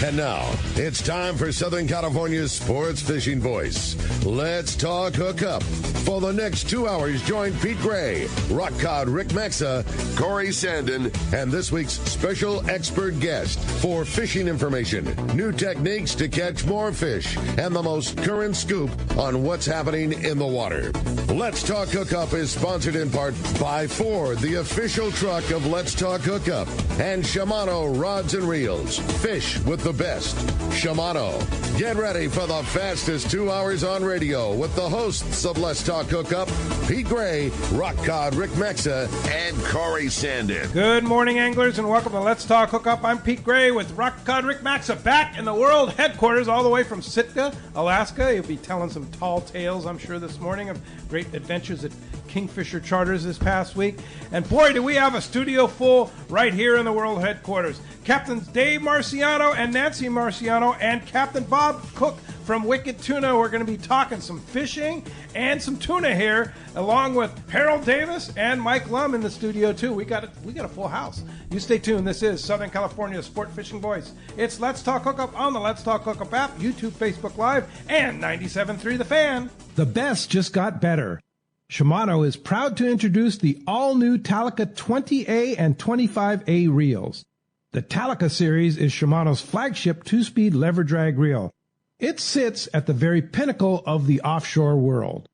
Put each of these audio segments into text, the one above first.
And now, it's time for Southern California's sports fishing voice. Let's talk hookup. For the next 2 hours, join Pete Gray, Rock Cod Rick Maxa, Corey Sandin, and this week's special expert guest for fishing information, new techniques to catch more fish, and the most current scoop on what's happening in the water. Let's Talk Hookup is sponsored in part by Ford, the official truck of Let's Talk Hookup, and Shimano Rods and Reels. Fish with the best. Shimano. Get ready for the fastest 2 hours on radio with the hosts of Let's Talk Hookup, Pete Gray, Rock Cod Rick Maxa, and Corey Sandin. Good morning, anglers, and welcome to Let's Talk Hookup. I'm Pete Gray with Rock Cod Rick Maxa, back in the world headquarters all the way from Sitka, Alaska. He'll be telling some tall tales, I'm sure, this morning of great adventures at Kingfisher Charters this past week. And boy, do we have a studio full right here in the world headquarters. Captains Dave Marciano and Nancy Marciano and Captain Bob Cook from Wicked Tuna. We're going to be talking some fishing and some tuna here, along with Harold Davis and Mike Lum in the studio too. We got a full house. You stay tuned. This is Southern California's sport fishing voice. It's Let's Talk Hookup on the Let's Talk Hookup app, YouTube, Facebook Live, and 97.3 The Fan. The best just got better. Shimano is proud to introduce the all-new Talica 20A and 25A reels. The Talica series is Shimano's flagship two-speed lever drag reel. It sits at the very pinnacle of the offshore world.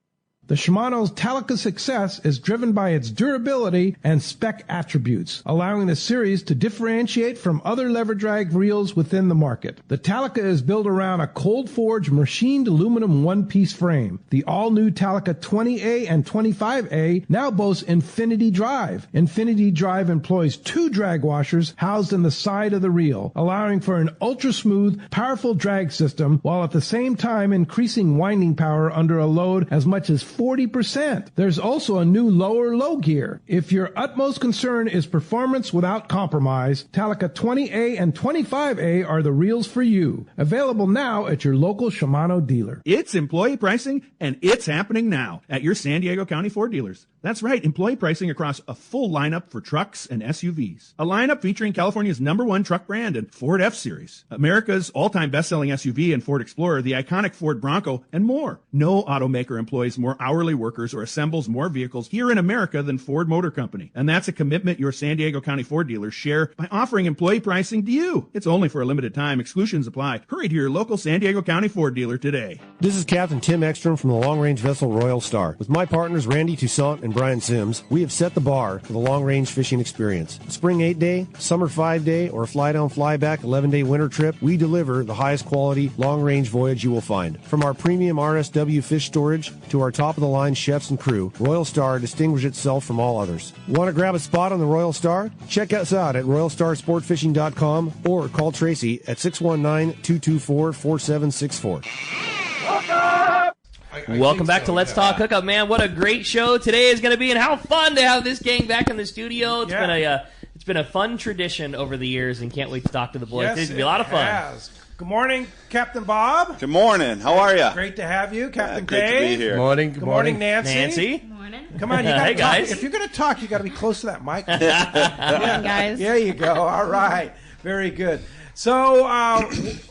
The Shimano's Talica success is driven by its durability and spec attributes, allowing the series to differentiate from other lever drag reels within the market. The Talica is built around a cold-forged machined aluminum one-piece frame. The all-new Talica 20A and 25A now boasts Infinity Drive. Infinity Drive employs two drag washers housed in the side of the reel, allowing for an ultra-smooth, powerful drag system, while at the same time increasing winding power under a load as much as 40%. There's also a new lower low gear. If your utmost concern is performance without compromise, Talica 20A and 25A are the reels for you. Available now at your local Shimano dealer. It's employee pricing, and it's happening now at your San Diego County Ford dealers. That's right, employee pricing across a full lineup for trucks and SUVs. A lineup featuring California's #1 truck brand and Ford F-Series, America's all-time best-selling SUV and Ford Explorer, the iconic Ford Bronco, and more. No automaker employs more hourly workers or assembles more vehicles here in America than Ford Motor Company. And that's a commitment your San Diego County Ford dealers share by offering employee pricing to you. It's only for a limited time. Exclusions apply. Hurry to your local San Diego County Ford dealer today. This is Captain Tim Ekstrom from the long-range vessel Royal Star. With my partners Randy Toussaint and Brian Sims, we have set the bar for the long-range fishing experience. Spring 8-day, summer 5-day, or a fly-down, fly-back 11-day winter trip, we deliver the highest quality long-range voyage you will find. From our premium RSW fish storage to our top-of-the-line chefs and crew, Royal Star distinguishes itself from all others. Want to grab a spot on the Royal Star? Check us out at RoyalStarSportFishing.com or call Tracy at 619-224-4764. Welcome back to Let's Talk Hookup, man. What a great show today is going to be, and how fun to have this gang back in the studio. It's been a fun tradition over the years, and can't wait to talk to the boys. Yes, It's going to be a lot of fun. Good morning, Captain Bob. Good morning. How are you? Great to have you, Captain Great Dave. to be here. Good morning, Nancy. Good morning. Come on, you gotta Hey, talk. guys. If you're going to talk, you got to be close to that mic. Morning, guys. There you go. All right. Very good. So,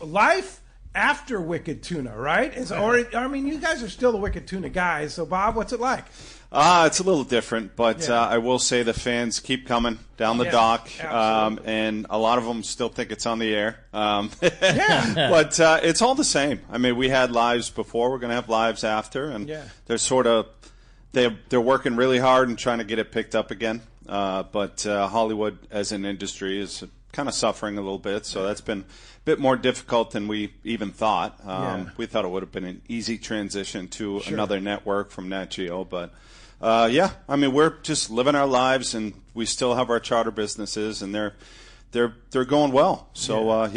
life after Wicked Tuna, right? You guys are still the Wicked Tuna guys. So, Bob, what's it like? It's a little different, but I will say the fans keep coming down the dock, and a lot of them still think it's on the air. But it's all the same. I mean, we had lives before. We're going to have lives after, and they're sort of they're working really hard and trying to get it picked up again. But Hollywood as an industry is kind of suffering a little bit, so that's been a bit more difficult than we even thought. We thought it would have been an easy transition to another network from Nat Geo, but I mean, we're just living our lives, and we still have our charter businesses, and they're going well. So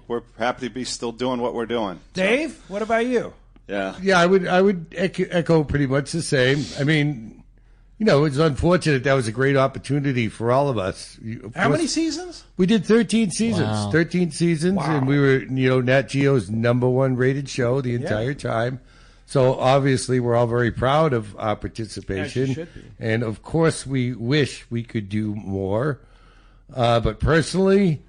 we're happy to be still doing what we're doing. Dave, what about you? Yeah, I would echo pretty much the same. I mean, it's unfortunate. That was a great opportunity for all of us. How many seasons? We did 13 seasons. Wow. 13 seasons, and we were, Nat Geo's #1 rated show the entire time. So obviously we're all very proud of our participation. As you should be. And of course we wish we could do more. But personally,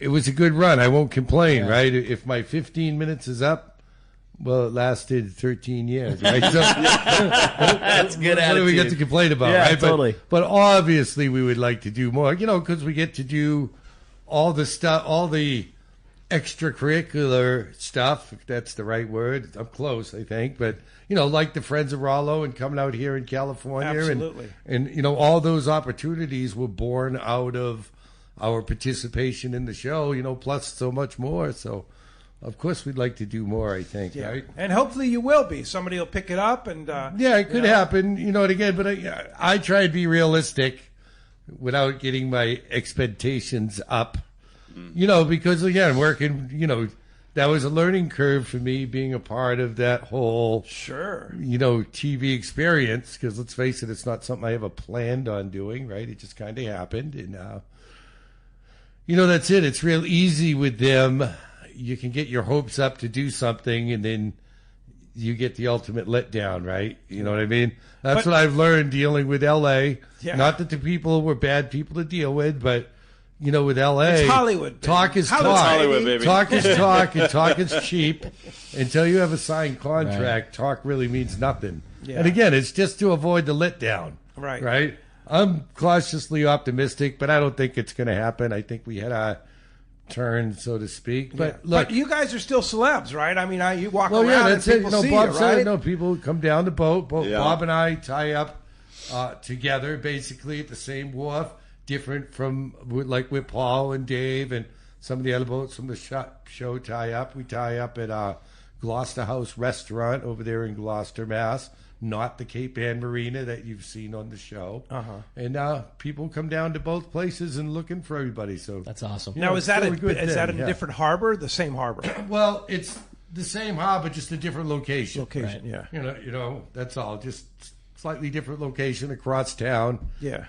it was a good run. I won't complain, right? If my 15 minutes is up, well, it lasted 13 years, right? So, that's good attitude. What do we get to complain about, yeah, right? Totally. But obviously, we would like to do more, because we get to do all the stuff, all the extracurricular stuff, if that's the right word. I'm close, I think. But, like the Friends of Rollo and coming out here in California. Absolutely. And all those opportunities were born out of our participation in the show, plus so much more. So, of course, we'd like to do more, I think, right? And hopefully you will be. Somebody will pick it up. And it could happen, and again, but I try to be realistic without getting my expectations up. Because again, working, that was a learning curve for me being a part of that whole, TV experience. Because let's face it, it's not something I ever planned on doing, right? It just kind of happened, and that's it. It's real easy with them. You can get your hopes up to do something, and then you get the ultimate letdown, right? You know what I mean? That's what I've learned dealing with LA. Yeah. Not that the people were bad people to deal with, but. With L.A., it's Hollywood. Talk is talk. Hollywood, baby. Talk is talk, and talk is cheap. Until you have a signed contract, talk really means nothing. Yeah. And again, it's just to avoid the letdown. Right. Right? I'm cautiously optimistic, but I don't think it's going to happen. I think we had a turn, so to speak. But look, but you guys are still celebs, right? I mean, you walk around and people see Bob you, said, right? No, people come down the boat. Bob and I tie up together, basically at the same wharf. Different from like with Paul and Dave and some of the other boats from the show tie up. We tie up at Gloucester House Restaurant over there in Gloucester, Mass. Not the Cape Ann Marina that you've seen on the show. And people come down to both places and looking for everybody. So that's awesome. Now is that a different harbor? The same harbor? Well, it's the same harbor, just a different location. Yeah. That's all. Just. Slightly different location across town. Yeah.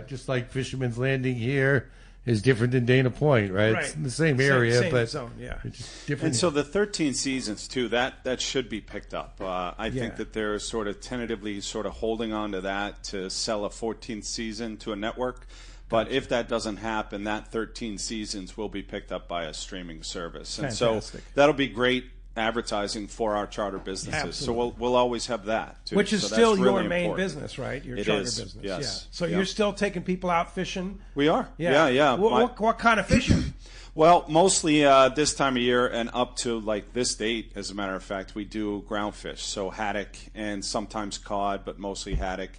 Just like Fisherman's Landing here is different than Dana Point, right? It's in the same area, same but zone, it's just different. And so the 13 seasons, too, that should be picked up. I think that they're sort of tentatively sort of holding on to that to sell a 14th season to a network. But if that doesn't happen, that 13 seasons will be picked up by a streaming service. And so that'll be great advertising for our charter businesses. Absolutely. So we'll always have that too. Which is so still really your main important. business, right? Your it charter is, business. yes. So you're still taking people out fishing? We are. Yeah. What kind of fishing? Well, mostly this time of year and up to like this date, as a matter of fact, we do ground fish. So haddock and sometimes cod, but mostly haddock.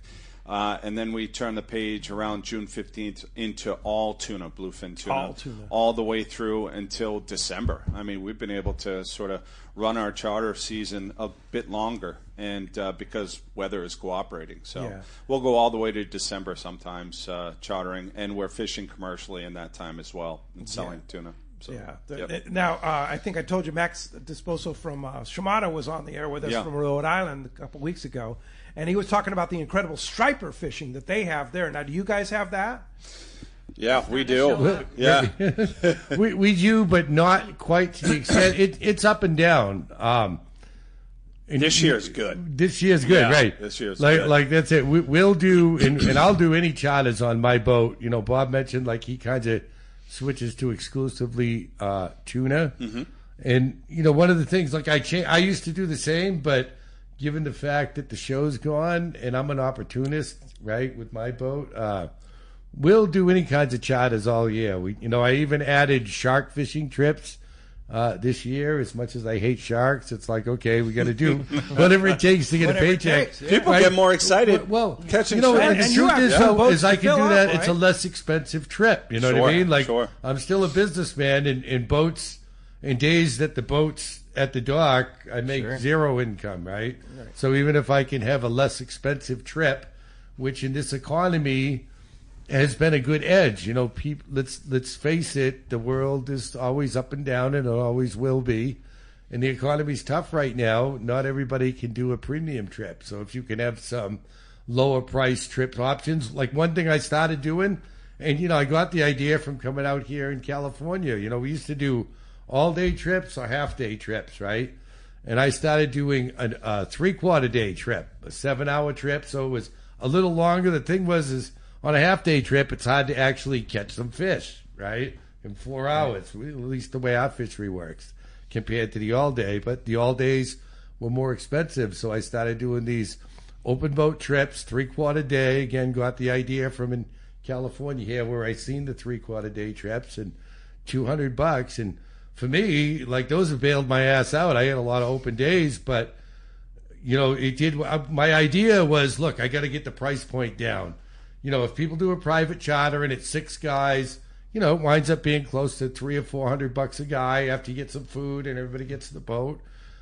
And then we turn the page around June 15th into all tuna, bluefin tuna, all the way through until December. I mean, we've been able to sort of run our charter season a bit longer, and because weather is cooperating. So we'll go all the way to December sometimes chartering, and we're fishing commercially in that time as well and selling tuna. So, Now, I think I told you Max Disposo from Shimano was on the air with us from Rhode Island a couple weeks ago, and he was talking about the incredible striper fishing that they have there. Now, do you guys have that? Yeah, we do. Yeah, we do, but not quite to the extent. It's up and down. This year's good. This year's good, right? This year's good. Like that's it. We'll do, and I'll do any charters on my boat. Bob mentioned like he kind of switches to exclusively tuna. Mm-hmm. And, one of the things, like I used to do the same, but given the fact that the show's gone and I'm an opportunist, right, with my boat, we'll do any kinds of charters all year. I even added shark fishing trips this year. As much as I hate sharks, it's like, okay, we got to do whatever it takes to get a paycheck. People get more excited. Well, catching sharks. And the truth is I can do that. Right? It's a less expensive trip. You know what I mean? Like, I'm still a businessman, in boats, in days that the boats at the dock, I make zero income, right? So even if I can have a less expensive trip, which in this economy has been a good edge. Let's face it, the world is always up and down, and it always will be. And the economy's tough right now. Not everybody can do a premium trip. So if you can have some lower price trip options, like one thing I started doing, and I got the idea from coming out here in California. We used to do all-day trips or half-day trips, right? And I started doing a 3/4 day trip, a 7-hour trip, so it was a little longer. The thing was on a half-day trip, it's hard to actually catch some fish, right? in 4 hours, at least the way our fishery works, compared to the all day. But the all days were more expensive, so I started doing these open boat trips, 3/4 day. Again, got the idea from in California here, where I seen the 3/4 day trips, and $200. And for me, like, those have bailed my ass out. I had a lot of open days, but it did. My idea was, look, I got to get the price point down. If people do a private charter and it's 6 guys, it winds up being close to $300 or $400 a guy after you get some food and everybody gets to the boat.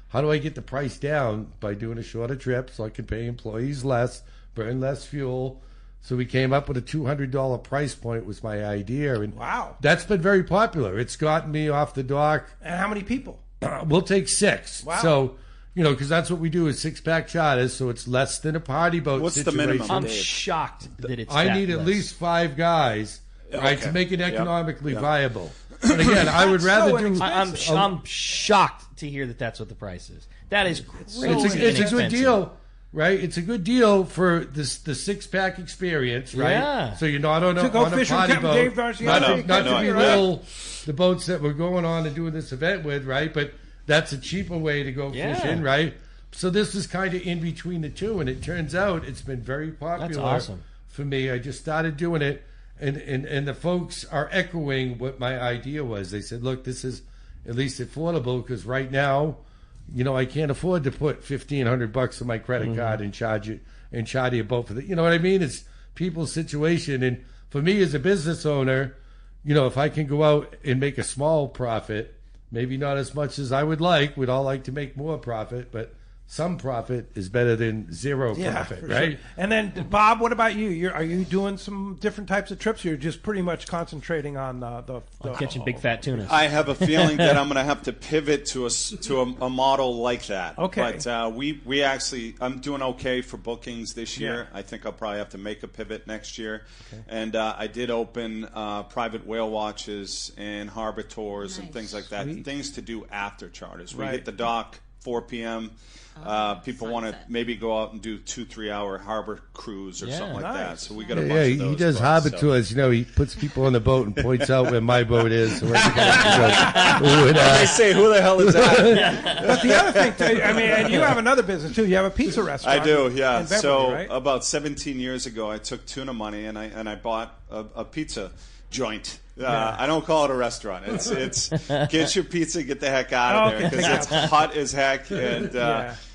How do I get the price down? By doing a shorter trip so I can pay employees less, burn less fuel. So we came up with a $200 price point was my idea. And wow. That's been very popular. It's gotten me off the dock. And how many people? We'll take 6. Wow. So, because that's what we do is 6-pack charters, so it's less than a party boat What's situation. the minimum? I'm shocked that it's I that need at less. least 5 guys, right, to make it economically Yep. viable. But again, I would rather do... I'm shocked to hear that that's what the price is. That is crazy. It's a good deal, right? It's a good deal for the 6-pack experience, right? Yeah. So you're not on a go party fishing, Captain boat. Dave Marciano. Not to belittle the boats that we're going on and doing this event with, right? But that's a cheaper way to go fishing, right? So this is kind of in between the two, and it turns out it's been very popular. That's awesome. For me. I just started doing it, and the folks are echoing what my idea was. They said, look, this is at least affordable, because right now, I can't afford to put $1,500 on my credit card and charge you a boat for that. You know what I mean? It's people's situation. And for me as a business owner, if I can go out and make a small profit, maybe not as much as I would like, we'd all like to make more profit, but some profit is better than zero profit, right? Sure. And then, Bob, what about you? Are you doing some different types of trips? Or you're just pretty much concentrating on the catching big fat tuna. I have a feeling that I'm going to have to pivot to a model like that. Okay. But we actually, I'm doing okay for bookings this year. I think I'll probably have to make a pivot next year. Okay. And I did open private whale watches and harbor tours and things like that. Sweet. Things to do after charters. We Right. hit the dock 4 p.m. People want to maybe go out and do 2-3 hour harbor cruise or something like that. So we got a bunch of those. He does harbor tours. He puts people on the boat and points out where my boat is. Where they say, "Who the hell is that?" But the other thing, too, and you have another business too. You have a pizza restaurant. I do, yeah. In Beverly, so right? about 17 years ago, I took Tuna money and I bought a pizza joint. I don't call it a restaurant. It's get your pizza, get the heck out of there, because it's hot as heck, and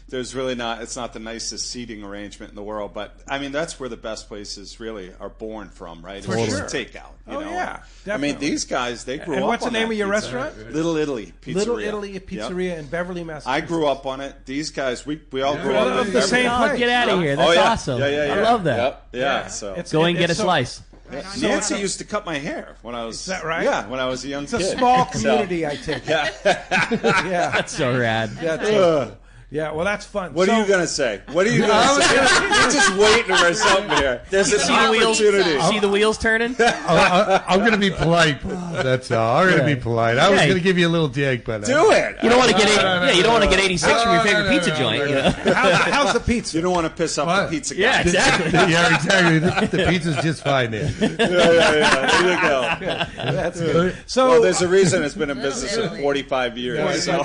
there's really it's not the nicest seating arrangement in the world. But I mean, that's where the best places really are born from, right? For it's sure. just takeout. You know? Yeah, definitely. I mean, these guys, they grew up. And what's the on name that of your pizza. restaurant? Little Italy Pizzeria. Little Italy Pizzeria in Beverly, Massachusetts. I grew up on it. These guys, we all grew up in the same Beverly. place. Get out of here. That's awesome. Yeah. I love that. Yeah. So Go and get a slice. Nancy used to cut my hair when I was. Is that right? Yeah, when I was a young kid. It's a small community, I take it. Yeah. That's so rad. That's so Yeah, well, that's fun. What are you going to say? What are you going to say? You're just waiting for something here. There's an opportunity. See the wheels turning? I'm going to be polite. That's all. I'm going to be polite. I was going to give you a little dig, but do it. You don't want to get you don't want to get 86 from your favorite pizza joint. You know? How's the pizza? You don't want to piss off the pizza guy. Yeah, exactly. Yeah, exactly. The pizza's just fine there. Yeah. There you go. That's good. So Well, there's a reason it's been in business for 45 years. So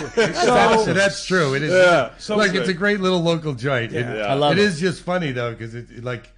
that's true. It is. Yeah. Look, it's a great little local joint. I love it. It is just funny though, because it like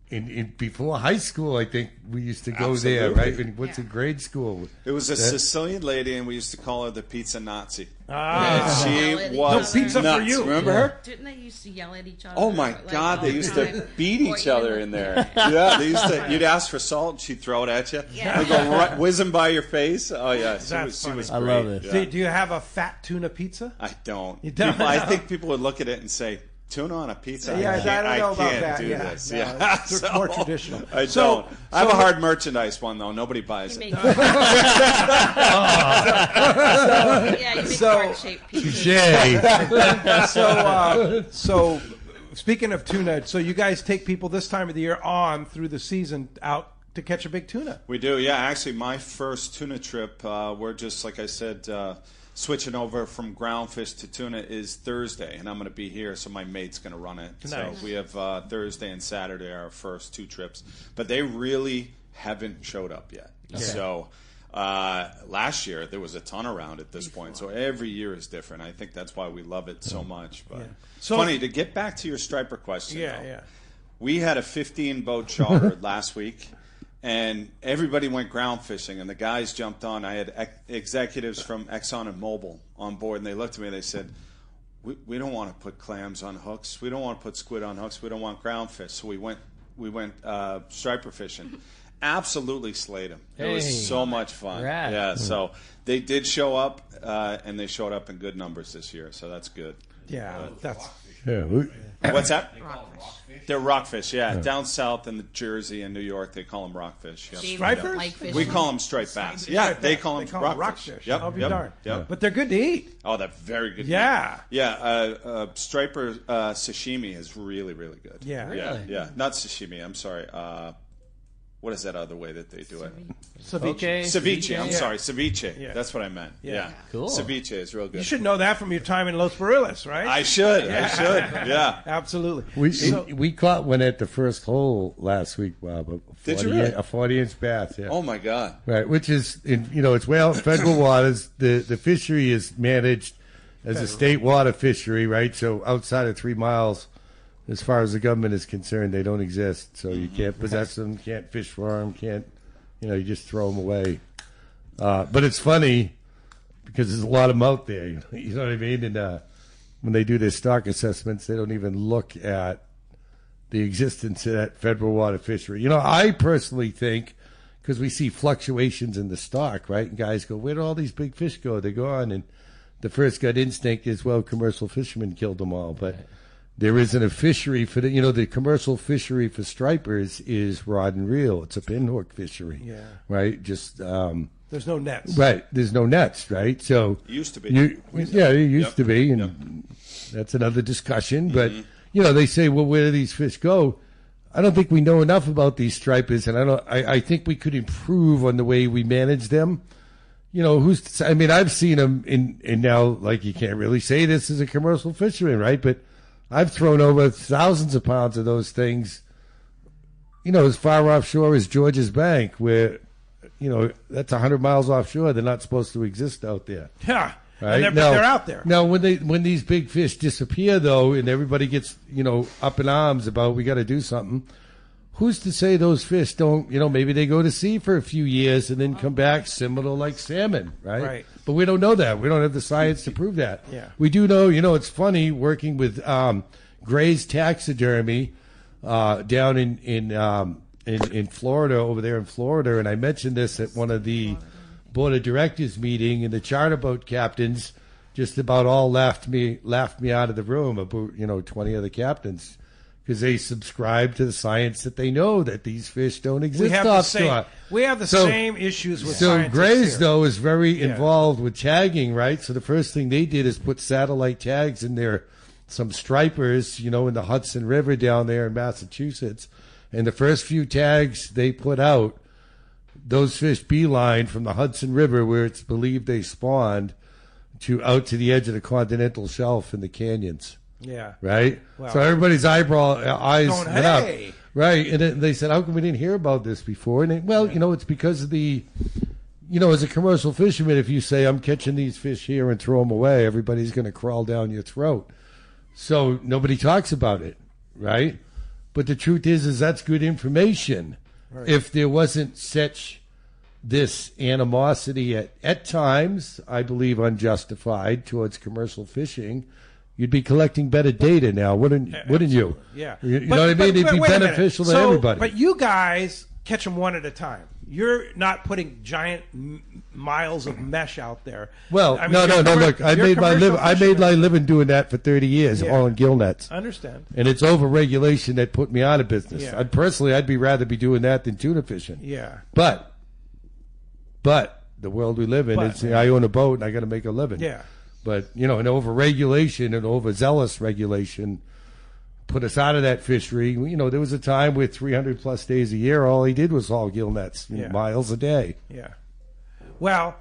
in before high school, I think we used to go there, right? And what's in grade school? It was a Sicilian lady, and we used to call her the pizza Nazi. Ah. She was No pizza for nuts. you. Remember her? Didn't they used to yell at each other? Oh my like, God! all They the used time? to beat each Or other even in there. Yeah, they used to. You'd ask for salt, and she'd throw it at you. Yeah. They'd go right, whizzing by your face. Oh yeah, she That's was I great. love it. Yeah. Do you have a fat tuna pizza? I don't. You don't? I think people would look at it and say, "Tuna on a pizza? Yeah, I don't know about can't that. do Yeah, this." no, Yeah, it's more traditional. I So- don't. I have so- a hard merchandise one though. Nobody buys You it. make, yeah, you make heart-shaped pizza. So speaking of tuna, so you guys take people this time of the year on through the season out to catch a big tuna. We do, yeah. Actually, my first tuna trip, we're just, like I said, switching over from groundfish to tuna is Thursday, and I'm going to be here, so my mate's going to run it. Nice. So we have Thursday and Saturday are our first two trips. But they really haven't showed up yet. So Last year, there was a ton around at this point. So every year is different. I think that's why we love it so much. But so, funny, to get back to your striper question, yeah. We had a 15-boat charter last week, and everybody went ground fishing, and the guys jumped on. I had executives from Exxon and Mobil on board, and they looked at me and they said, we don't want to put clams on hooks. We don't want to put squid on hooks. We don't want ground fish. So we went striper fishing. Absolutely slayed them. It was so much fun. Rad. Yeah, so they did show up, and they showed up in good numbers this year, so that's good. Yeah, that's... Yeah. What's that? Rockfish. They're rockfish, yeah. Down south in Jersey and New York, they call them rockfish. Yep. Stripers? Like fish. We call them striped bass. Yeah, they call them rockfish. Yep. I'll be darned. Yep. But they're good to eat. Oh, they're very good. Yeah. Yeah, striper sashimi is really, really good. Yeah. Yeah, yeah. Not sashimi, I'm sorry. What is that other way that they do it? Ceviche. Ceviche. I'm Yeah. sorry, ceviche. Yeah. That's what I meant. Yeah. Cool. Ceviche is real good. You should know that from your time in Los Barriles, right? I should. Yeah. Absolutely. We caught one at the first hole last week, Bob. Did you really? A 40-inch bass. Yeah. Oh my God. Right, which is it's well federal waters. The fishery is managed as a state water fishery, right? So outside of 3 miles, as far as the government is concerned, they don't exist. So you can't possess them, can't fish for them, you just throw them away. But it's funny because there's a lot of them out there. You know what I mean? And when they do their stock assessments, they don't even look at the existence of that federal water fishery. I personally think, because we see fluctuations in the stock, right? And guys go, where do all these big fish go? They go on, and the first gut instinct is, well, commercial fishermen killed them all. But there isn't a fishery for the commercial fishery for stripers is rod and reel. It's a pinhook fishery. Yeah. Right? Just there's no nets. Right. There's no nets, right? So used to be. It used to be, and that's another discussion. But they say, well, where do these fish go? I don't think we know enough about these stripers, and I think we could improve on the way we manage them. I've seen them in now, like, you can't really say this is a commercial fisherman, right? But I've thrown over thousands of pounds of those things, as far offshore as George's Bank, where, that's 100 miles offshore. They're not supposed to exist out there. Yeah. Right? But they're out there. Now, when these big fish disappear, though, and everybody gets, up in arms about we got to do something, who's to say those fish don't, maybe they go to sea for a few years and then come back similar like salmon, right? Right. But we don't know that. We don't have the science to prove that. Yeah. We do know, it's funny working with Gray's Taxidermy down in Florida, over there in Florida, and I mentioned this at one of the board of directors meeting, and the charter boat captains just about all laughed me out of the room, about 20 other captains, because they subscribe to the science that they know that these fish don't exist offshore. We have the same issues with scientists. So Gray's, here. though, is very involved with tagging, right? So the first thing they did is put satellite tags in there, some stripers, in the Hudson River down there in Massachusetts. And the first few tags they put out, those fish beeline from the Hudson River, where it's believed they spawned, out to the edge of the continental shelf in the canyons. Yeah. Right? Well, so everybody's eyes went up. Hey. Right. And then they said, how come we didn't hear about this before? And it's because of the, as a commercial fisherman, if you say, I'm catching these fish here and throw them away, everybody's going to crawl down your throat. So nobody talks about it. Right? But the truth is that's good information. Right. If there wasn't such this animosity at times, I believe unjustified, towards commercial fishing, you'd be collecting better data now, wouldn't you? Yeah. You know what I mean? It'd be beneficial to everybody. But you guys catch them one at a time. You're not putting giant miles of mesh out there. Well, no. Look, I made my living doing that for 30 years, all in gill nets. I understand. And it's over-regulation that put me out of business. Yeah. I'd be rather be doing that than tuna fishing. Yeah. But the world we live in, I own a boat and I got to make a living. Yeah. But, an over-regulation and overzealous regulation put us out of that fishery. There was a time with 300-plus days a year, all he did was haul gill nets, miles a day. Yeah. Well,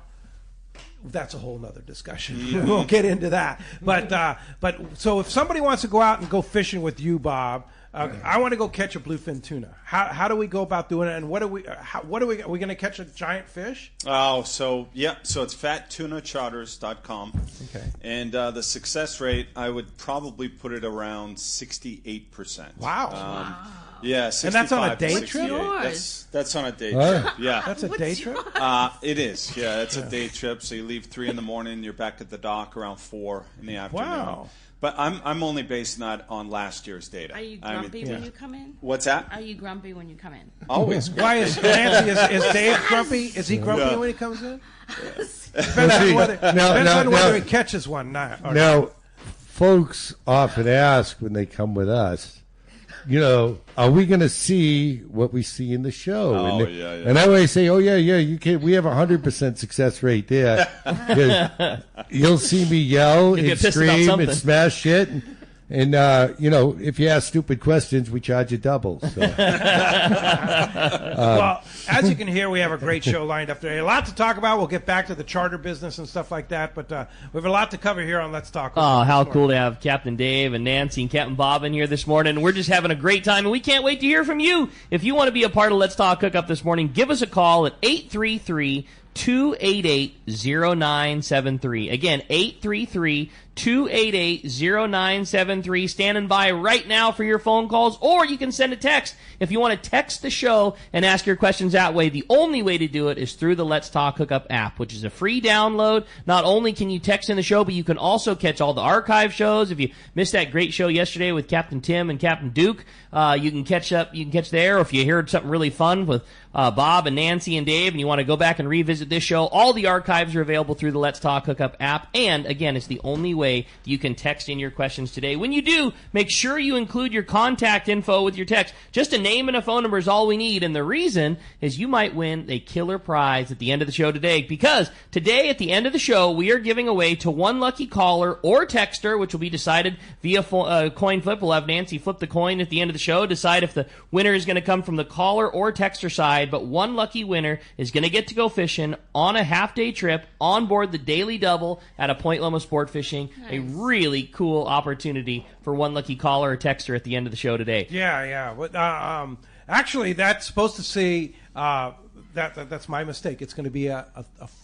That's a whole nother discussion. Yeah. We won't get into that. But so if somebody wants to go out and go fishing with you, Bob, I want to go catch a bluefin tuna. How do we go about doing it? And are we going to catch a giant fish? Oh, so it's fattunacharters.com. Okay. And the success rate, I would probably put it around 68%. Wow. Yeah, 65, and that's on a day trip? That's on a day trip. Yeah. That's a day trip? It is. Yeah, it's a day trip. So you leave 3 a.m, you're back at the dock around 4 in the afternoon. Wow. But I'm only basing that on last year's data. Are you grumpy when you come in? What's that? Are you grumpy when you come in? Always grumpy. Why is Nancy, is Dave grumpy? Is he grumpy when he comes in? Depends on whether he catches one. Now, folks often ask when they come with us, are we going to see what we see in the show? Oh, and I always say, you can. We have 100% success rate there. You'll see me yell and scream and smash shit. And if you ask stupid questions, we charge you double. So. Well, as you can hear, we have a great show lined up today. A lot to talk about. We'll get back to the charter business and stuff like that. But we have a lot to cover here on Let's Talk. Oh, how cool to have Captain Dave and Nancy and Captain Bob in here this morning. We're just having a great time, and we can't wait to hear from you. If you want to be a part of Let's Talk Hookup this morning, give us a call at 833-288-0973. Again, 833-288-0973. Standing by right now for your phone calls, or you can send a text. If you want to text the show and ask your questions that way, the only way to do it is through the Let's Talk Hookup app, which is a free download. Not only can you text in the show, but you can also catch all the archive shows. If you missed that great show yesterday with Captain Tim and Captain Duke, you can catch there. Or if you heard something really fun with Bob and Nancy and Dave, and you want to go back and revisit this show, all the archives are available through the Let's Talk Hookup app. And again, it's the only way you can text in your questions today. When you do, make sure you include your contact info with your text. Just a name and a phone number is all we need. And the reason is you might win a killer prize at the end of the show today, because today at the end of the show, we are giving away to one lucky caller or texter, which will be decided via coin flip. We'll have Nancy flip the coin at the end of the show, decide if the winner is going to come from the caller or texter side. But one lucky winner is going to get to go fishing on a half-day trip on board the Daily Double at a Point Loma Sport Fishing. Nice. A really cool opportunity for one lucky caller or texter at the end of the show today. Yeah. But, actually, that's supposed to say that's my mistake. It's going to be a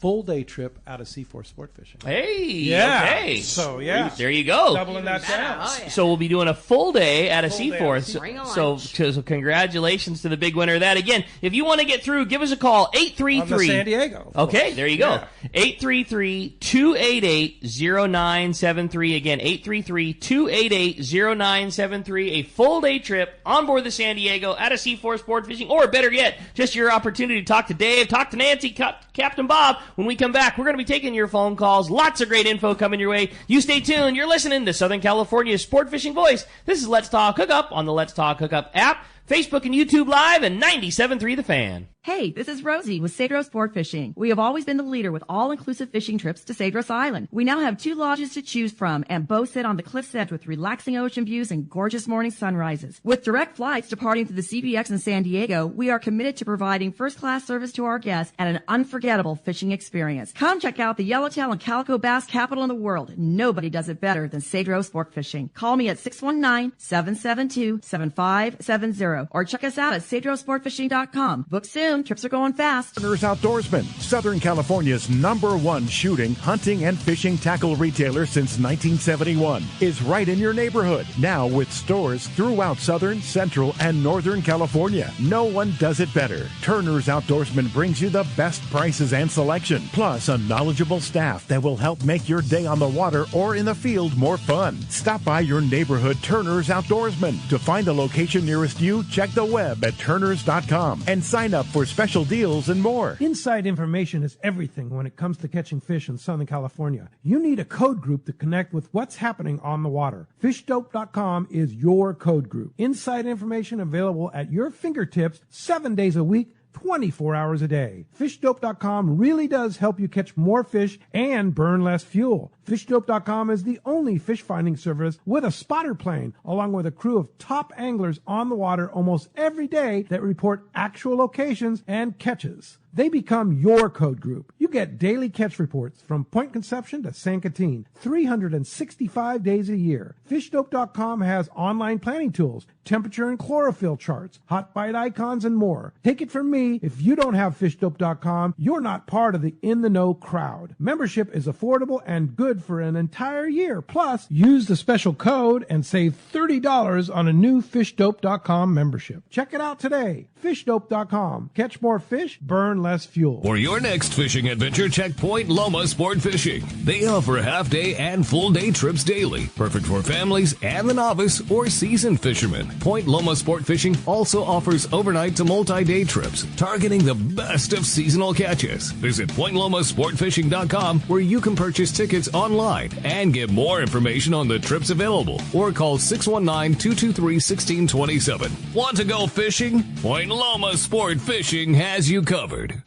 full day trip out of C4 Sport Fishing. Hey, yeah. Okay. So yeah, there you go. Doubling that down. Oh, yeah. So we'll be doing a full day at a C4. So congratulations to the big winner of that. Again, if you want to get through, give us a call. 833 San Diego. Okay, there you go. 833-288-0973. Again, 833-288-0973. A full day trip on board the San Diego at a C4 Sport Fishing, or better yet, just your opportunity to talk to Dave, talk to Nancy, Captain Bob. When we come back, we're going to be taking your phone calls. Lots of great info coming your way. You stay tuned. You're listening to Southern California's Sport Fishing Voice. This is Let's Talk Hookup on the Let's Talk Hookup app, Facebook and YouTube Live, and 97.3 The Fan. Hey, this is Rosie with Cedros Sport Fishing. We have always been the leader with all-inclusive fishing trips to Cedros Island. We now have 2 lodges to choose from and both sit on the cliff's edge with relaxing ocean views and gorgeous morning sunrises. With direct flights departing to the CBX in San Diego, we are committed to providing first-class service to our guests and an unforgettable fishing experience. Come check out the yellowtail and calico bass capital in the world. Nobody does it better than Cedros Sport Fishing. Call me at 619-772-7570 or check us out at cedrosportfishing.com. Book soon. Trips are going fast. Turner's Outdoorsman, Southern California's #1 shooting, hunting, and fishing tackle retailer since 1971, is right in your neighborhood. Now with stores throughout Southern, Central, and Northern California. No one does it better. Turner's Outdoorsman brings you the best prices and selection, plus a knowledgeable staff that will help make your day on the water or in the field more fun. Stop by your neighborhood Turner's Outdoorsman. To find a location nearest you, check the web at turners.com and sign up for special deals and more. Inside information is everything when it comes to catching fish in Southern California. You need a code group to connect with what's happening on the water. FishDope.com is your code group. Inside information available at your fingertips 7 days a week, 24 hours a day. FishDope.com really does help you catch more fish and burn less fuel. FishDope.com is the only fish finding service with a spotter plane, along with a crew of top anglers on the water almost every day that report actual locations and catches. they become your code group. You get daily catch reports from Point Conception to San Catine, 365 days a year. FishDope.com has online planning tools, temperature and chlorophyll charts, hot bite icons, and more. Take it from me, if you don't have FishDope.com, you're not part of the in-the-know crowd. Membership is affordable and good for an entire year. Plus, use the special code and save $30 on a new FishDope.com membership. Check it out today. FishDope.com. Catch more fish, burn less fuel. For your next fishing adventure, check Point Loma Sport Fishing. They offer half-day and full-day trips daily, perfect for families and the novice or seasoned fishermen. Point Loma Sport Fishing also offers overnight to multi-day trips, targeting the best of seasonal catches. Visit PointLomaSportFishing.com, where you can purchase tickets online and get more information on the trips available, or call 619-223-1627. Want to go fishing? Point Loma Sport Fishing has you covered.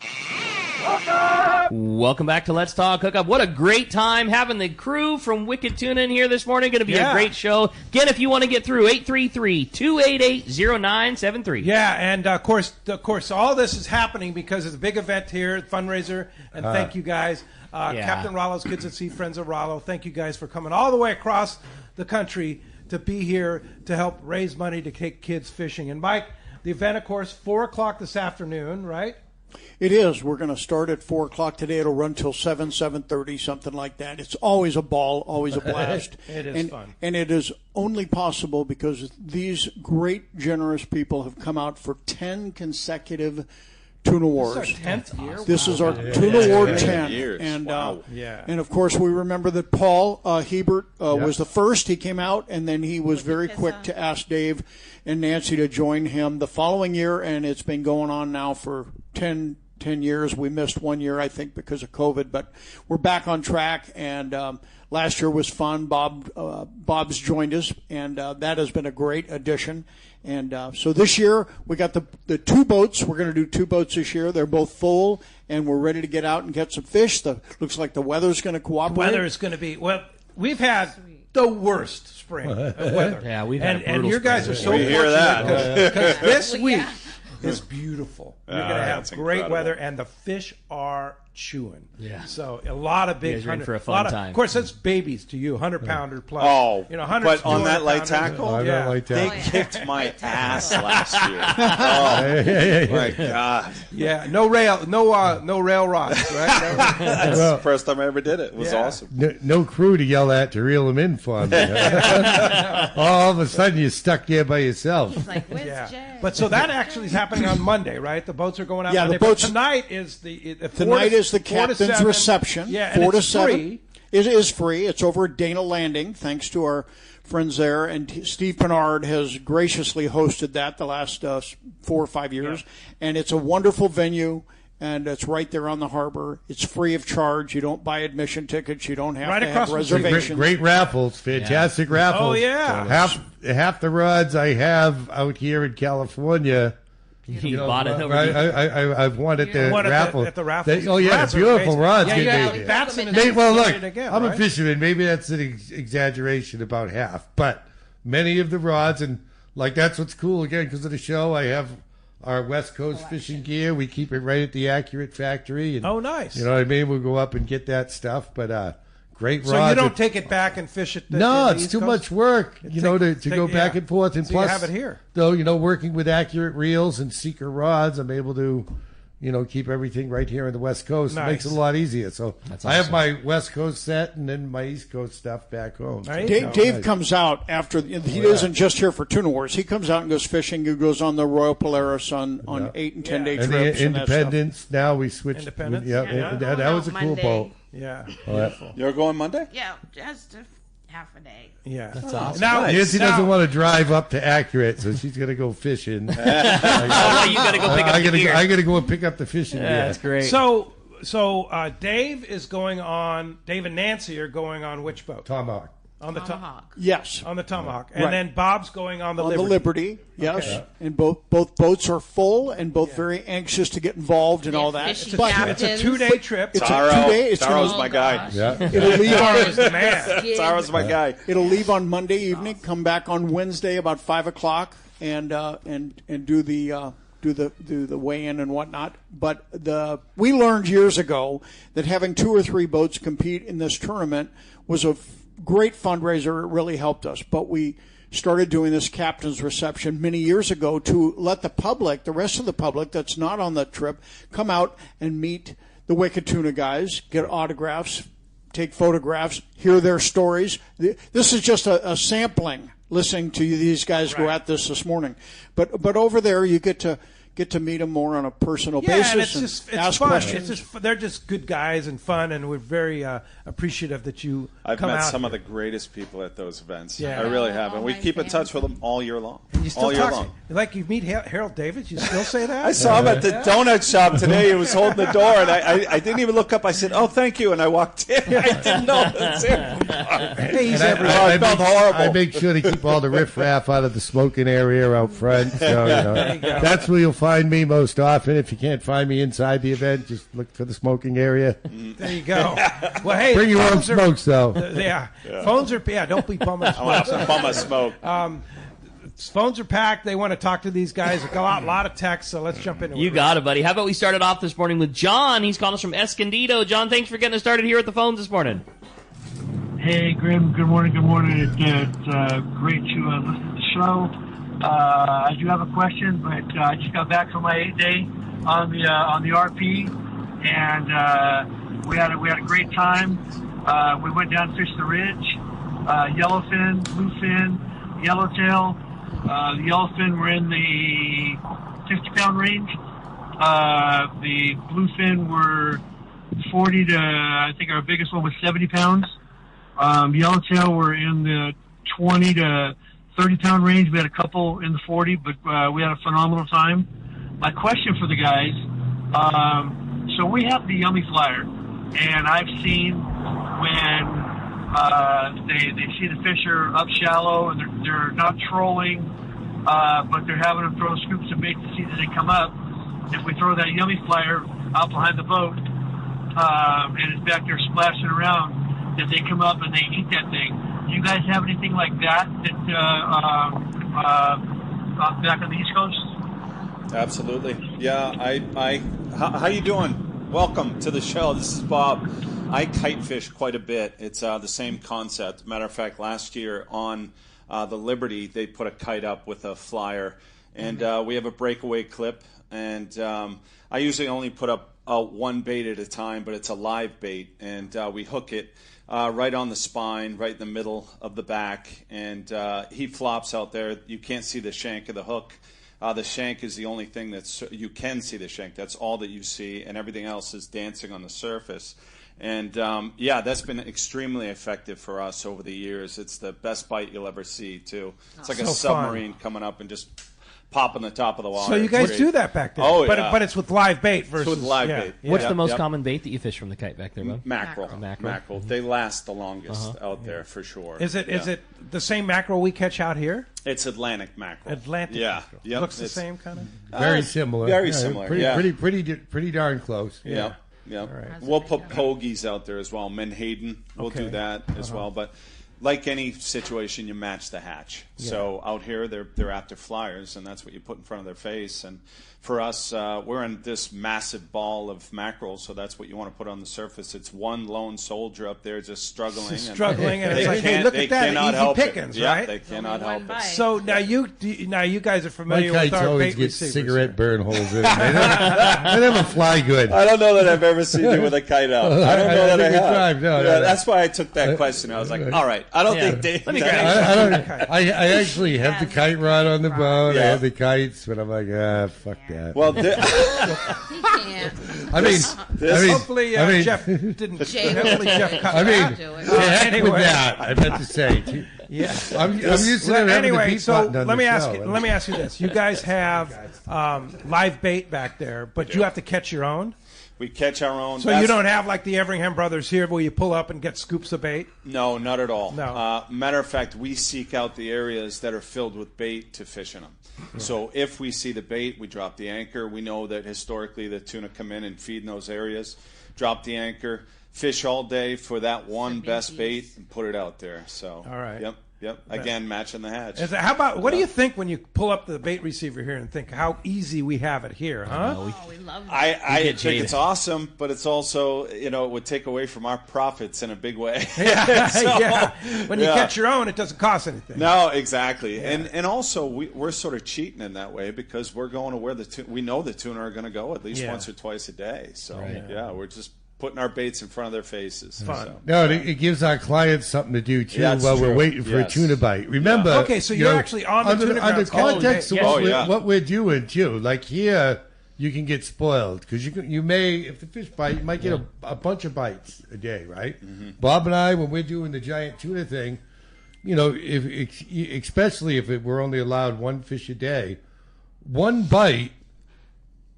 Welcome back to Let's Talk Hookup. What a great time having the crew from Wicked Tuna in here this morning. Going to be a great show. Again, if you want to get through, 833-288-0973. Yeah, and of course, all this is happening because it's a big event here, fundraiser, and thank you guys. Captain Rollo's Kids at Sea, Friends of Rollo, thank you guys for coming all the way across the country to be here to help raise money to take kids fishing. And Mike, the event, of course, 4 o'clock this afternoon, right? It is. We're going to start at 4 o'clock today. It'll run till 7:30, something like that. It's always a ball, always a blast. It is fun. And it is only possible because these great, generous people have come out for 10 consecutive Tuna Wars. This is our 10th year? This is our Tuna War 10. And, and, of course, we remember that Paul Hebert was the first. He came out, and then he was very quick to ask Dave and Nancy to join him the following year, and it's been going on now for 10 years. We missed 1 year, I think, because of COVID, but we're back on track, and last year was fun. Bob's joined us, and that has been a great addition. And so this year we got the two boats. We're going to do two boats this year. They're both full, and we're ready to get out and get some fish. Looks like the weather's going to cooperate. The weather is going to be, well, we've had the worst spring of weather. Yeah, we've had and you guys are so fortunate because this week is beautiful. You're going to have great weather, and the fish are chewing. Yeah. So a lot of big. You guys are in for a fun time. Of course, that's babies to you, 100-pounder plus. Oh, 100. But on that light tackle, they kicked my ass last year. Oh my God. Yeah. No rail rods. Right. That's the first time I ever did it. It was awesome. No crew to yell at to reel them in for me. All of a sudden, you're stuck there by yourself. He's like, where's Jay? But so that actually is happening on Monday, right? The boats are going out. Yeah, Monday, the boats. But tonight is the captain's reception. Yeah, 4 and to it's 7. free. It is free. It's over at Dana Landing, thanks to our friends there. And Steve Pennard has graciously hosted that the last 4 or 5 years. Yeah. And it's a wonderful venue, and it's right there on the harbor. It's free of charge. You don't buy admission tickets. You don't have to have reservations. Great raffles, fantastic raffles. Oh, yeah. Half the rods I have out here in California. You bought it over I've won at the raffle. At the raffle. The beautiful rods. Well, look, I'm a fisherman. Maybe that's an exaggeration about half, but many of the rods, and like that's what's cool again because of the show. I have our West Coast fishing gear. We keep it right at the Accurate factory. And, nice. You know what I mean? We'll go up and get that stuff, but great rods. So you don't take it back and fish it? No, it's too much work, to go back and forth. And so plus, you have it here. Though, working with Accurate reels and Seeker rods, I'm able to, keep everything right here on the West Coast. Nice. It makes it a lot easier. So I have my West Coast set and then my East Coast stuff back home. Right. Dave comes out after, he isn't just here for Tuna Wars. He comes out and goes fishing. He goes on the Royal Polaris on 8 and 10 day trips. And the Independence, now we switched. Independence? That was a cool boat. Yeah, beautiful. You're going Monday? Yeah, just half a day. Yeah, that's awesome. Now Nancy doesn't want to drive up to Accurate, so she's going to go fishing. You got to go pick up the gear. I got to go and pick up the fishing gear. That's great. So Dave is going on. Dave and Nancy are going on which boat? Tomahawk. On the Tomahawk. Yes. On the Tomahawk. And then Bob's going on the Liberty. On the Liberty, yes. Okay. And both boats are full and both very anxious to get involved and all that. It's a 2-day trip. It's a 2-day. Taro's my guy. Yeah. It'll leave Taro's the man. Taro's my guy. It'll leave on Monday evening, come back on Wednesday about 5 o'clock and do the do the weigh-in and whatnot. But we learned years ago that having 2 or 3 boats compete in this tournament was a great fundraiser. It really helped us. But we started doing this captain's reception many years ago to let the public, the rest of the public that's not on the trip, come out and meet the Wicked Tuna guys, get autographs, take photographs, hear their stories. This is just a sampling, listening to these guys go at this morning. But over there, you get to meet them more on a personal basis and ask fun. questions. They're just good guys and fun, and we're very appreciative that you come out. I've met some of the greatest people at those events. Yeah. I really have. And we keep in touch with them all year long. And you still all year talk, long. like you meet Harold Davis, you still say that? I saw him at the donut shop today. He was holding the door, and I didn't even look up. I said, "Oh, thank you," and I walked in. I didn't know that's him. I felt horrible. I make sure to keep all the riffraff out of the smoking area out front. So, that's where you'll find me most often. If you can't find me inside the event, just look for the smoking area. There you go. Well, hey, bring your own smokes, though. Phones are don't be bumming smoke. I want to bum a smoke. Phones are packed. They want to talk to these guys. A lot of texts, so let's jump into it. You got it, buddy. How about we started off this morning with John? He's calling us from Escondido. John, thanks for getting us started here at the phones this morning. Hey, Grim. Good morning. It's great to listen to the show. I do have a question, but I just got back from my 8-day on the RP, and we had a great time. We went down and fished the ridge, yellowfin, bluefin, yellowtail. The yellowfin were in the 50-pound range. The bluefin were 40 to, I think our biggest one was 70 pounds. Yellowtail were in the 20 to 30-pound range. We had a couple in the 40, but we had a phenomenal time. My question for the guys, so we have the Yummy Flyer, and I've seen when they see the fish are up shallow and they're not trolling, but they're having them throw scoops of bait to see that they come up. If we throw that Yummy Flyer out behind the boat and it's back there splashing around, that they come up and they eat that thing. Do you guys have anything like that back on the East Coast? Absolutely. Yeah, how you doing? Welcome to the show. This is Bob. I kite fish quite a bit. It's the same concept. Matter of fact, last year on the Liberty, they put a kite up with a flyer, and we have a breakaway clip, and I usually only put up one bait at a time, but it's a live bait, and we hook it right on the spine, right in the middle of the back, and he flops out there. You can't see the shank of the hook. The shank is the only thing you can see the shank. That's all that you see, and everything else is dancing on the surface. And, that's been extremely effective for us over the years. It's the best bite you'll ever see, too. It's like a submarine coming up and just popping the top of the water. So you guys do that back there? Oh, yeah. But it's with live bait versus... It's with live bait. Yeah. What's the most common bait that you fish from the kite back there, Bob? Mackerel. They last the longest out there, for sure. Is it the same mackerel we catch out here? It's Atlantic mackerel. Mackerel. Yep. Looks the same kind of? Very similar. Very similar, Pretty darn close. Yeah. Yeah, right. We'll put pogies out there as well. Menhaden, we'll do that as well. But like any situation, you match the hatch. Yeah. So out here, they're after flyers, and that's what you put in front of their face. And for us, we're in this massive ball of mackerel, so that's what you want to put on the surface. It's one lone soldier up there just struggling. And it's like, hey, look at that, easy pickings, right? Yeah, they cannot help it. So now you guys are familiar with our always bait get receivers. Cigarette burn holes in them. They never fly good. I don't know that I've ever seen you with a kite out. I don't know that I have. No. That's why I took that question. I was like, all right, I don't think Dave... I actually have the kite rod on the boat. I have the kites, but I'm like, fuck that. Well, he can't. Hopefully Jeff didn't. Hopefully Jeff cut heck with that. I meant to say. Yeah, I'm used to them having the beat button on let me ask you this: you guys have live bait back there, but you have to catch your own. We catch our own. So you don't have like the Everingham brothers here where you pull up and get scoops of bait? No, not at all. No. Matter of fact, we seek out the areas that are filled with bait to fish in them. Right. So if we see the bait, we drop the anchor. We know that historically the tuna come in and feed in those areas. Drop the anchor, fish all day for that one best bait, and put it out there. So all right. Yep. Yep. Again, matching the hatch. How about, what do you think when you pull up the bait receiver here and think how easy we have it here, huh? We love it. I think it's awesome, but it's also, it would take away from our profits in a big way. Yeah. When you catch your own, it doesn't cost anything. No, exactly. Yeah. And also, we're sort of cheating in that way because we're going to where we know the tuna are going to go at least once or twice a day. So, we're just putting our baits in front of their faces. Fun. So. No, it gives our clients something to do too while we're waiting for a tuna bite. Remember, okay, so you're actually on the tuna under context of what we're doing too. Like here, you can get spoiled because you may, if the fish bite, you might get a bunch of bites a day, right? Mm-hmm. Bob and I, when we're doing the giant tuna thing, especially if we're only allowed one fish a day, one bite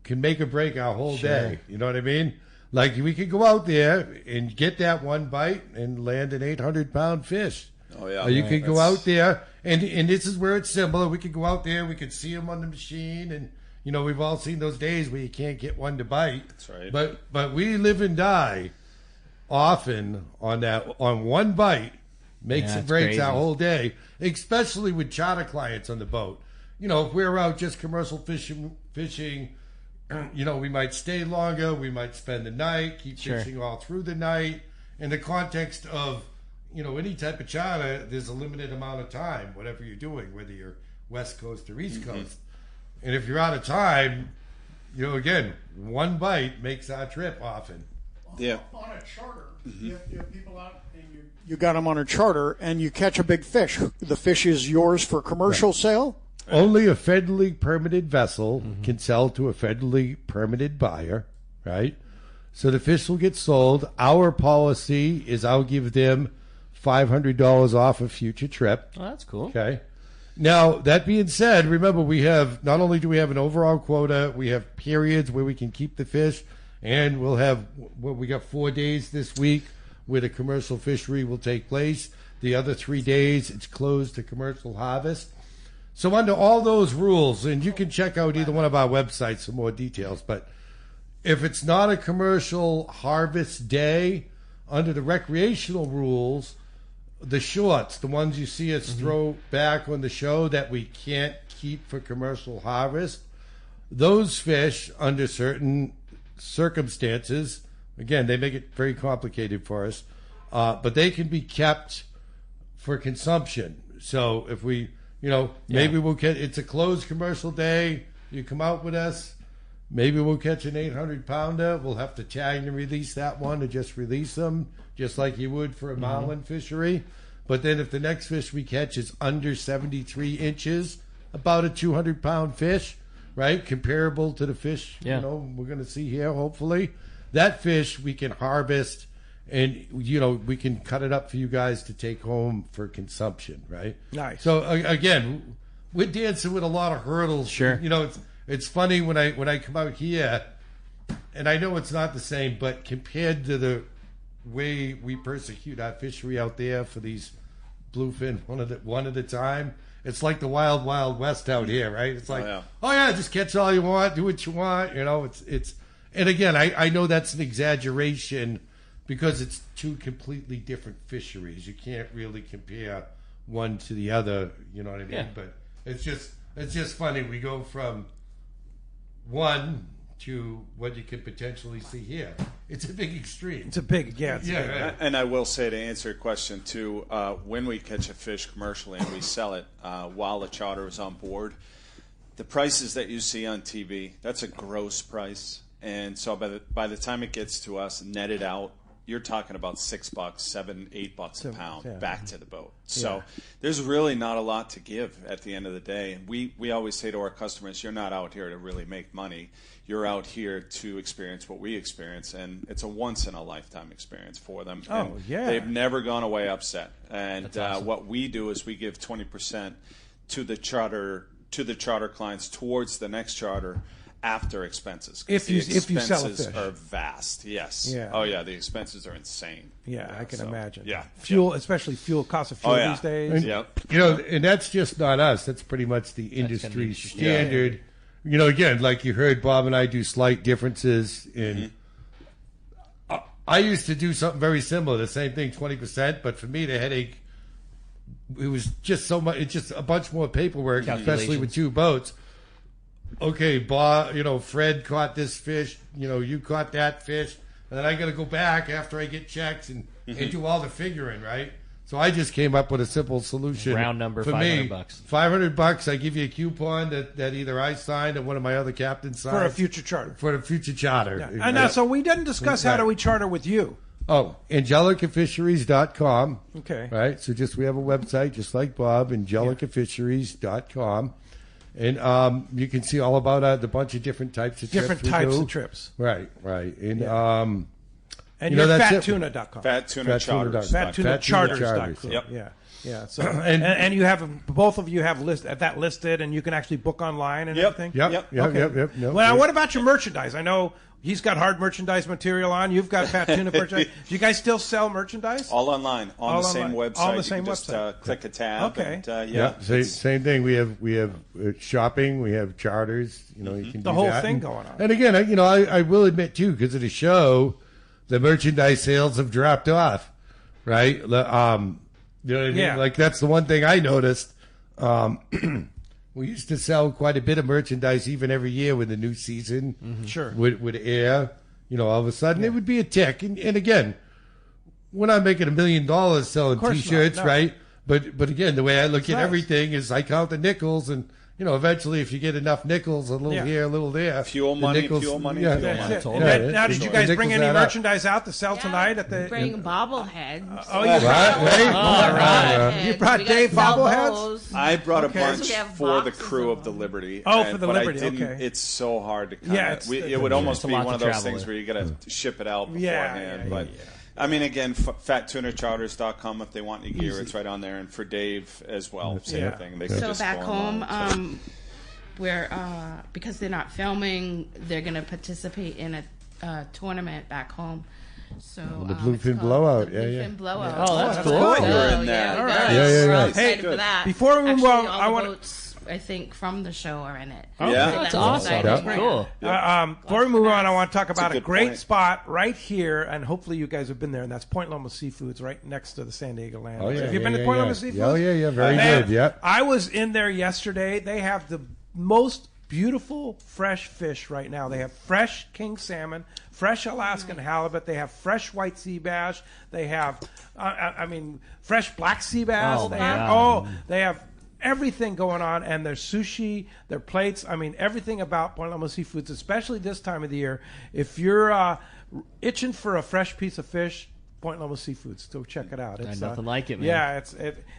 can make or break our whole day. You know what I mean? Like, we could go out there and get that one bite and land an 800-pound fish. Oh, yeah. Or you could go out there, and this is where it's similar. We could go out there, we could see them on the machine, and, we've all seen those days where you can't get one to bite. That's right. But we live and die often on one bite makes it breaks our whole day, especially with charter clients on the boat. If we're out just commercial fishing, we might stay longer, we might spend the night, keep fishing all through the night. In the context of, any type of charter, there's a limited amount of time, whatever you're doing, whether you're West Coast or East Coast. And if you're out of time, again, one bite makes our trip often. Yeah. On a charter, you have people out and you got them on a charter and you catch a big fish. The fish is yours for commercial sale? Only a federally permitted vessel can sell to a federally permitted buyer, right? So the fish will get sold. Our policy is I'll give them $500 off a future trip. Oh, that's cool. Okay. Now, that being said, remember, not only do we have an overall quota, we have periods where we can keep the fish, and we got 4 days this week where the commercial fishery will take place. The other 3 days, it's closed to commercial harvest. So under all those rules, and you can check out either one of our websites for more details, but if it's not a commercial harvest day, under the recreational rules, the shorts, the ones you see us throw back on the show that we can't keep for commercial harvest, those fish, under certain circumstances, again, they make it very complicated for us, but they can be kept for consumption. So if we... maybe we'll catch, it's a closed commercial day. You come out with us. Maybe we'll catch an 800-pounder. We'll have to tag and release that one or just release them, just like you would for a marlin fishery. But then if the next fish we catch is under 73 inches, about a 200-pound fish, right, comparable to the fish we're going to see here, hopefully, that fish we can harvest. And, we can cut it up for you guys to take home for consumption, right? Nice. So, again, we're dancing with a lot of hurdles. Sure. It's funny when I come out here, and I know it's not the same, but compared to the way we persecute our fishery out there for these bluefin one at a time, it's like the wild, wild west out here, right? It's like, just catch all you want, do what you want. It's and again, I know that's an exaggeration, because it's two completely different fisheries. You can't really compare one to the other, you know what I mean? Yeah. But it's just funny. We go from one to what you could potentially see here. It's a big extreme. It's a big, Right. And I will say, to answer your question too, when we catch a fish commercially and we sell it while the charter is on board, the prices that you see on TV, that's a gross price. And so by the time it gets to us netted out, you're talking about $6, $7, $8 a pound back to the boat. So there's really not a lot to give at the end of the day. And we always say to our customers, you're not out here to really make money. You're out here to experience what we experience, and it's a once-in-a-lifetime experience for them. Oh, and they've never gone away upset. And awesome. What we do is we give 20% to the charter clients towards the next charter, after expenses. If you sell a fish. Are vast, yes. Yeah. Oh, yeah, the expenses are insane. Yeah, I can imagine. Yeah. Fuel, especially cost of fuel these days. And that's just not us. That's pretty much the industry standard. Again, like you heard, Bob and I do slight differences in... I used to do something very similar, the same thing, 20%, but for me, the headache it was just so much. It's just a bunch more paperwork, especially with 2 boats. Okay, Bob, Fred caught this fish. You caught that fish, and then I got to go back after I get checks and do all the figuring, right? So I just came up with a simple solution. Round number, for $500. me, $500. I give you a coupon that either I signed or one of my other captains signed for a future charter. For a future charter. Yeah. And now, so we didn't discuss how do we charter with you. Oh, AngelicaFisheries.com. Okay. Right. So we have a website just like Bob, AngelicaFisheries.com. And you can see all about the bunch of different types of trips. Different types of trips. Right. And and you're fattuna.com. FatTunaCharters.com. Yep. Yeah. So and you have both of you have that listed, and you can actually book online and everything. Yep. Well, what about your merchandise? I know he's got hard merchandise material on. You've got Fat Tuna merchandise. Do you guys still sell merchandise? All online on the same website. On the same website. Just click a tab. Okay. And, same thing. We have shopping. We have charters. You can do the whole that. thing going on. And again, I will admit too, because of the show, the merchandise sales have dropped off. Right. You know what I mean? Like that's the one thing I noticed. We used to sell quite a bit of merchandise even every year when the new season would air. All of a sudden it would be a tick. And again, we're not making $1 million selling T-shirts, right? But again, the way I look at everything is I count the nickels, and eventually if you get enough nickels, a little here, a little there, fuel money. Now, did you guys bring any merchandise out to sell tonight at the? Bring bobbleheads. You brought Dave bobbleheads. I brought a bunch for the crew of the Liberty. For the Liberty. Okay. It's so hard to count. It would almost be one of those things where you got to ship it out beforehand. But I mean, again, FatTunaCharters.com if they want any gear, it's right on there. And for Dave as well, same thing. They so back home, where because they're not filming, they're going to participate in a tournament back home. So the Bluefin Blowout, Bluefin Blowout. Oh, that's cool. You're in there. All right. We're excited for that. Before we move on, I want I think from the show are in it. Okay. Yeah, that's awesome. Cool. Before we move on, I want to talk about a great spot right here, and hopefully you guys have been there, and that's Point Loma Seafoods right next to the San Diego Landing. Oh, yeah, have you been to Point Loma Seafoods? Oh, yeah, very good, yeah. I was in there yesterday. They have the most beautiful fresh fish right now. They have fresh king salmon, fresh Alaskan halibut. They have fresh white sea bass. They have, fresh black sea bass. They have everything going on, and their sushi, their plates. I mean, everything about Point Loma Seafoods, especially this time of the year. If you're itching for a fresh piece of fish, Point Loma Seafoods, so check it out. It's nothing like it, man. Yeah,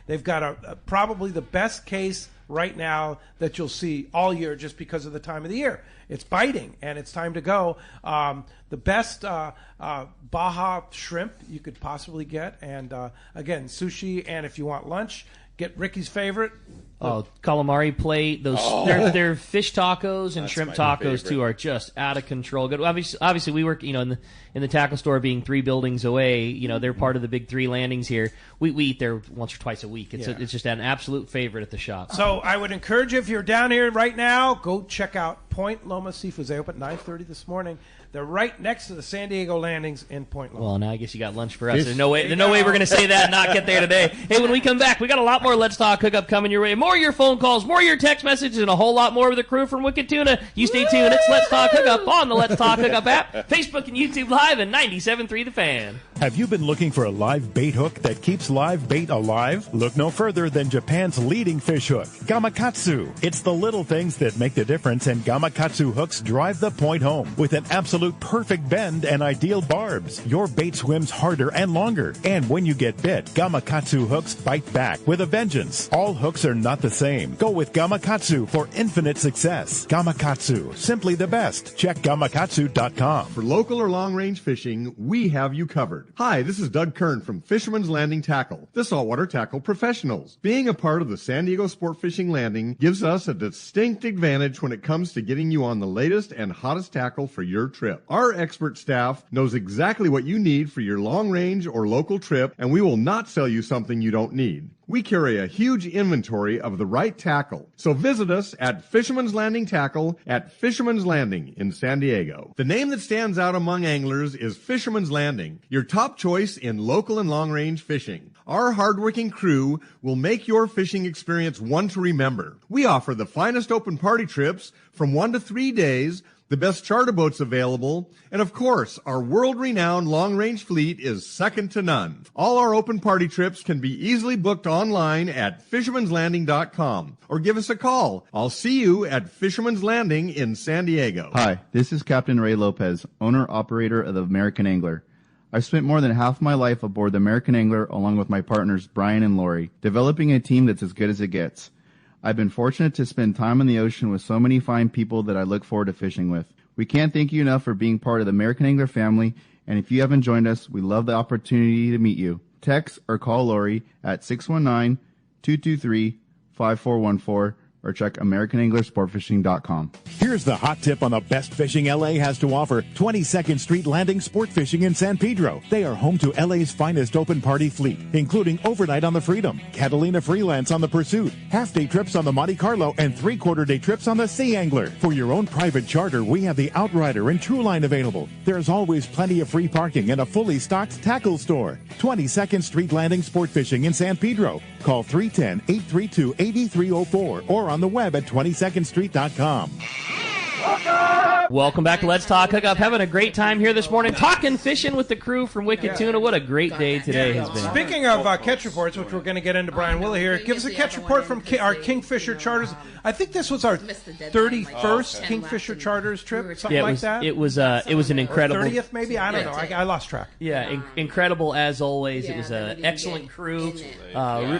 they've got probably the best case right now that you'll see all year, just because of the time of the year. It's biting, and it's time to go. The best Baja shrimp you could possibly get, and again, sushi. And if you want lunch, get Ricky's favorite. Calamari plate. Those their fish tacos and shrimp tacos too are just out of control. Good. Obviously, we work in the tackle store, being 3 buildings away. They're part of the big 3 landings here. We eat there once or twice a week. It's just an absolute favorite at the shop. So I would encourage you, if you're down here right now, go check out Point Loma Seafoods. They opened at 9:30 this morning. They're right next to the San Diego landings in Point Loma. Well, now I guess you got lunch for us. There's no way we're going to say that and not get there today. Hey, when we come back, we got a lot more Let's Talk Hookup coming your way. More of your phone calls, more of your text messages, and a whole lot more with the crew from Wicked Tuna. You stay tuned. It's Let's Talk Hookup on the Let's Talk Hookup app, Facebook and YouTube Live, and 97.3 The Fan. Have you been looking for a live bait hook that keeps live bait alive? Look no further than Japan's leading fish hook, Gamakatsu. It's the little things that make the difference, and Gamakatsu hooks drive the point home with an absolute perfect bend and ideal barbs. Your bait swims harder and longer. And when you get bit, Gamakatsu hooks bite back with a vengeance. All hooks are not the same. Go with Gamakatsu for infinite success. Gamakatsu, simply the best. Check Gamakatsu.com. For local or long-range fishing, we have you covered. Hi, this is Doug Kern from Fisherman's Landing Tackle, the saltwater tackle professionals. Being a part of the San Diego Sport Fishing Landing gives us a distinct advantage when it comes to getting you on the latest and hottest tackle for your trip. Our expert staff knows exactly what you need for your long-range or local trip, and we will not sell you something you don't need. We carry a huge inventory of the right tackle. So visit us at Fisherman's Landing Tackle at Fisherman's Landing in San Diego. The name that stands out among anglers is Fisherman's Landing, your top choice in local and long-range fishing. Our hardworking crew will make your fishing experience one to remember. We offer the finest open party trips from 1 to 3 days, the best charter boats available, and of course, our world-renowned long-range fleet is second to none. All our open party trips can be easily booked online at fishermanslanding.com or give us a call. I'll see you at Fisherman's Landing in San Diego. Hi, this is Captain Ray Lopez, owner-operator of the American Angler. I've spent more than half my life aboard the American Angler along with my partners Brian and Lori, developing a team that's as good as it gets. I've been fortunate to spend time on the ocean with so many fine people that I look forward to fishing with. We can't thank you enough for being part of the American Angler family, and if you haven't joined us, we love the opportunity to meet you. Text or call Lori at 619-223-5414 or check AmericanAnglerSportFishing.com. Here's the hot tip on the best fishing LA has to offer. 22nd Street Landing Sport Fishing in San Pedro. They are home to LA's finest open party fleet, including overnight on the Freedom, Catalina Freelance on the Pursuit, half-day trips on the Monte Carlo, and three-quarter-day trips on the Sea Angler. For your own private charter, we have the Outrider and Trueline available. There's always plenty of free parking and a fully stocked tackle store. 22nd Street Landing Sport Fishing in San Pedro. Call 310-832-8304 or on the web at 22ndstreet.com. Welcome back to Let's Talk Hookup. Having a great time here this morning, talking fishing with the crew from Wicked Tuna. What a great day today has been. Speaking of catch reports, which we're going to get into, Brian Willa here, give us a catch report from our Kingfisher Charters. I think this was our 31st Kingfisher Charters trip, something like that. It was an incredible 30th, maybe. I don't know. I lost track. Yeah, incredible as always. It was an excellent crew,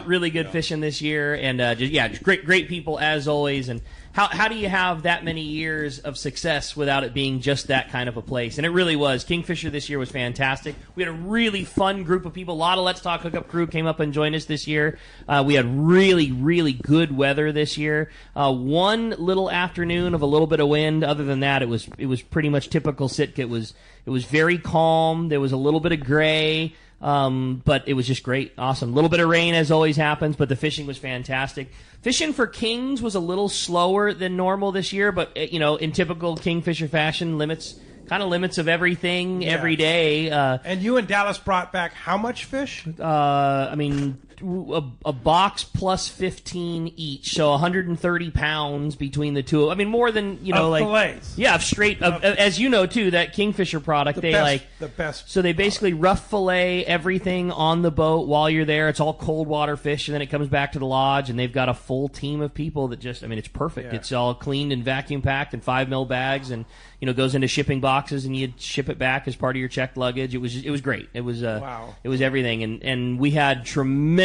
really good fishing this year, and just great people as always. And how do you have that many years of success without it being just that kind of a place? And it really was. Kingfisher this year was fantastic. We had a really fun group of people. A lot of Let's Talk Hookup crew came up and joined us this year. We had really, really good weather this year. One little afternoon of a little bit of wind. Other than that, it was pretty much typical Sitka. It was very calm. There was a little bit of gray. But it was just great. Awesome. A little bit of rain as always happens, but the fishing was fantastic. Fishing for kings was a little slower than normal this year, but in typical Kingfisher fashion, limits of everything every day. And you and Dallas brought back how much fish? A box plus 15 each, so 130 pounds between the two. I mean, more than fillets. Yeah, straight. As you know too, that Kingfisher product, the best. So they basically rough fillet everything on the boat while you're there. It's all cold water fish, and then it comes back to the lodge, and they've got a full team of people that it's perfect. Yeah. It's all cleaned and vacuum packed in 5 mil bags, and goes into shipping boxes, and you ship it back as part of your checked luggage. It was great. It was wow. It was everything, and we had tremendous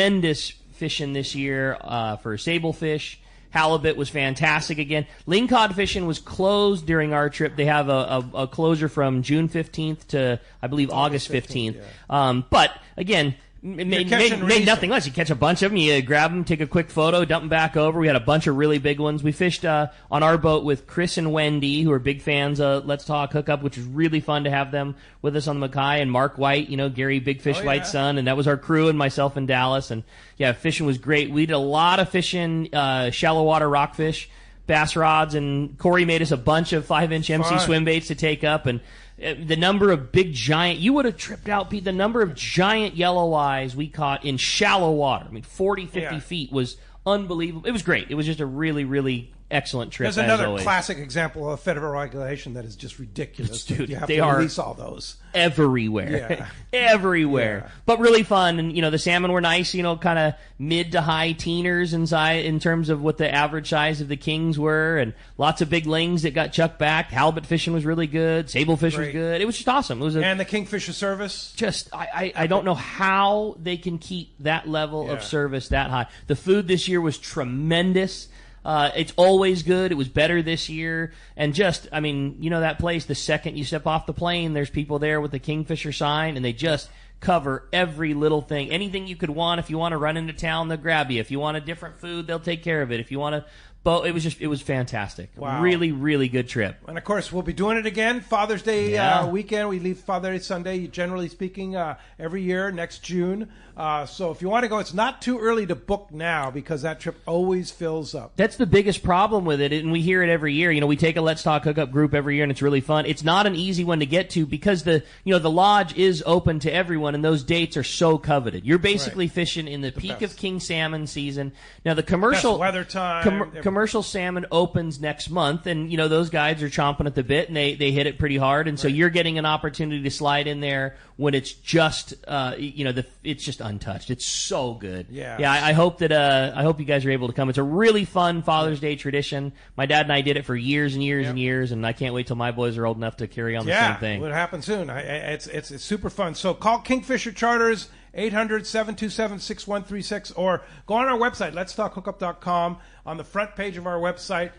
fishing this year for sablefish. Halibut was fantastic again. Lingcod fishing was closed during our trip. They have a closure from June 15th to, I believe, August 15th. Yeah. But again, made nothing less. You catch a bunch of them, you grab them, take a quick photo, dump them back over. We had a bunch of really big ones. We fished on our boat with Chris and Wendy, who are big fans of Let's Talk Hookup, which was really fun to have them with us on the Mackay, and Mark White, Gary Big Fish White's son, and that was our crew, and myself and Dallas. And yeah, fishing was great. We did a lot of fishing, shallow water rockfish, bass rods, and Corey made us a bunch of 5-inch MC swim baits to take up, and the number of big giant, you would have tripped out, Pete, the number of giant yellow eyes we caught in shallow water. 40, 50 feet was unbelievable. It was great. It was just a really, really excellent trip. There's another classic example of federal regulation that is just ridiculous. Dude, you have they to are release all those. Everywhere. Everywhere. Yeah. But really fun. And, the salmon were nice, kind of mid to high teeners in terms of what the average size of the kings were. And lots of big lings that got chucked back. Halibut fishing was really good. Sablefish was good. It was just awesome. And the Kingfisher service? Just, I don't know how they can keep that level of service that high. The food this year was tremendous. It's always good. It was better this year. And just, that place, the second you step off the plane, there's people there with the Kingfisher sign, and they just cover every little thing. Anything you could want. If you want to run into town, they'll grab you. If you want a different food, they'll take care of it. If you want to But it was fantastic. Wow. Really, really good trip. And of course, we'll be doing it again. Father's Day weekend. We leave Father's Day Sunday, generally speaking, every year next June. So if you want to go, it's not too early to book now because that trip always fills up. That's the biggest problem with it, and we hear it every year. We take a Let's Talk Hookup group every year, and it's really fun. It's not an easy one to get to because the lodge is open to everyone, and those dates are so coveted. You're basically fishing in the peak of king salmon season. Now the commercial best weather time, commercial salmon opens next month, and those guys are chomping at the bit, and they hit it pretty hard, and so you're getting an opportunity to slide in there when it's just it's just untouched. It's so good. Yeah. I hope you guys are able to come. It's a really fun Father's Day tradition. My dad and I did it for years and years and years, and I can't wait till my boys are old enough to carry on the same thing. Yeah, it'll happen soon. It's super fun. So call Kingfisher Charters 800-727-6136 or go on our website letstalkhookup.com. On the front page of our website,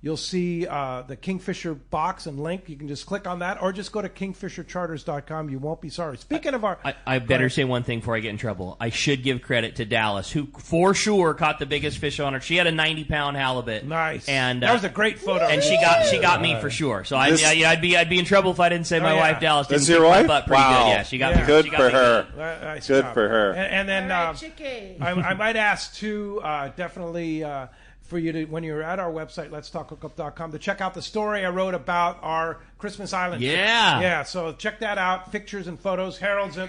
you'll see the Kingfisher box and link. You can just click on that or just go to kingfishercharters.com. You won't be sorry. Speaking of our... I better say one thing before I get in trouble. I should give credit to Dallas, who for sure caught the biggest fish on her. She had a 90-pound halibut. Nice. And that was a great photo. And she got me for sure. So I'd be in trouble if I didn't say my wife Dallas didn't kick my butt pretty good. Yeah, she got me. Good she got for me her. Nice good job. for her. And then I might ask too, definitely for you to, when you're at our website, letstalkhookup.com, to check out the story I wrote about our Christmas Island trip. Yeah, so check that out. Pictures and photos. Harold's a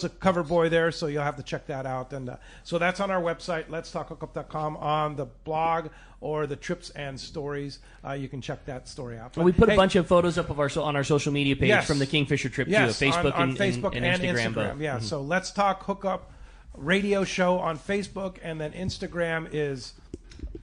cover boy there, so you'll have to check that out. And so that's on our website, letstalkhookup.com, on the blog or the trips and stories. You can check that story out. Well, we put a bunch of photos up of on our social media page from the Kingfisher trip too, Facebook, on Facebook and Instagram. Both. Yeah, so Let's Talk Hookup radio show on Facebook, and then Instagram is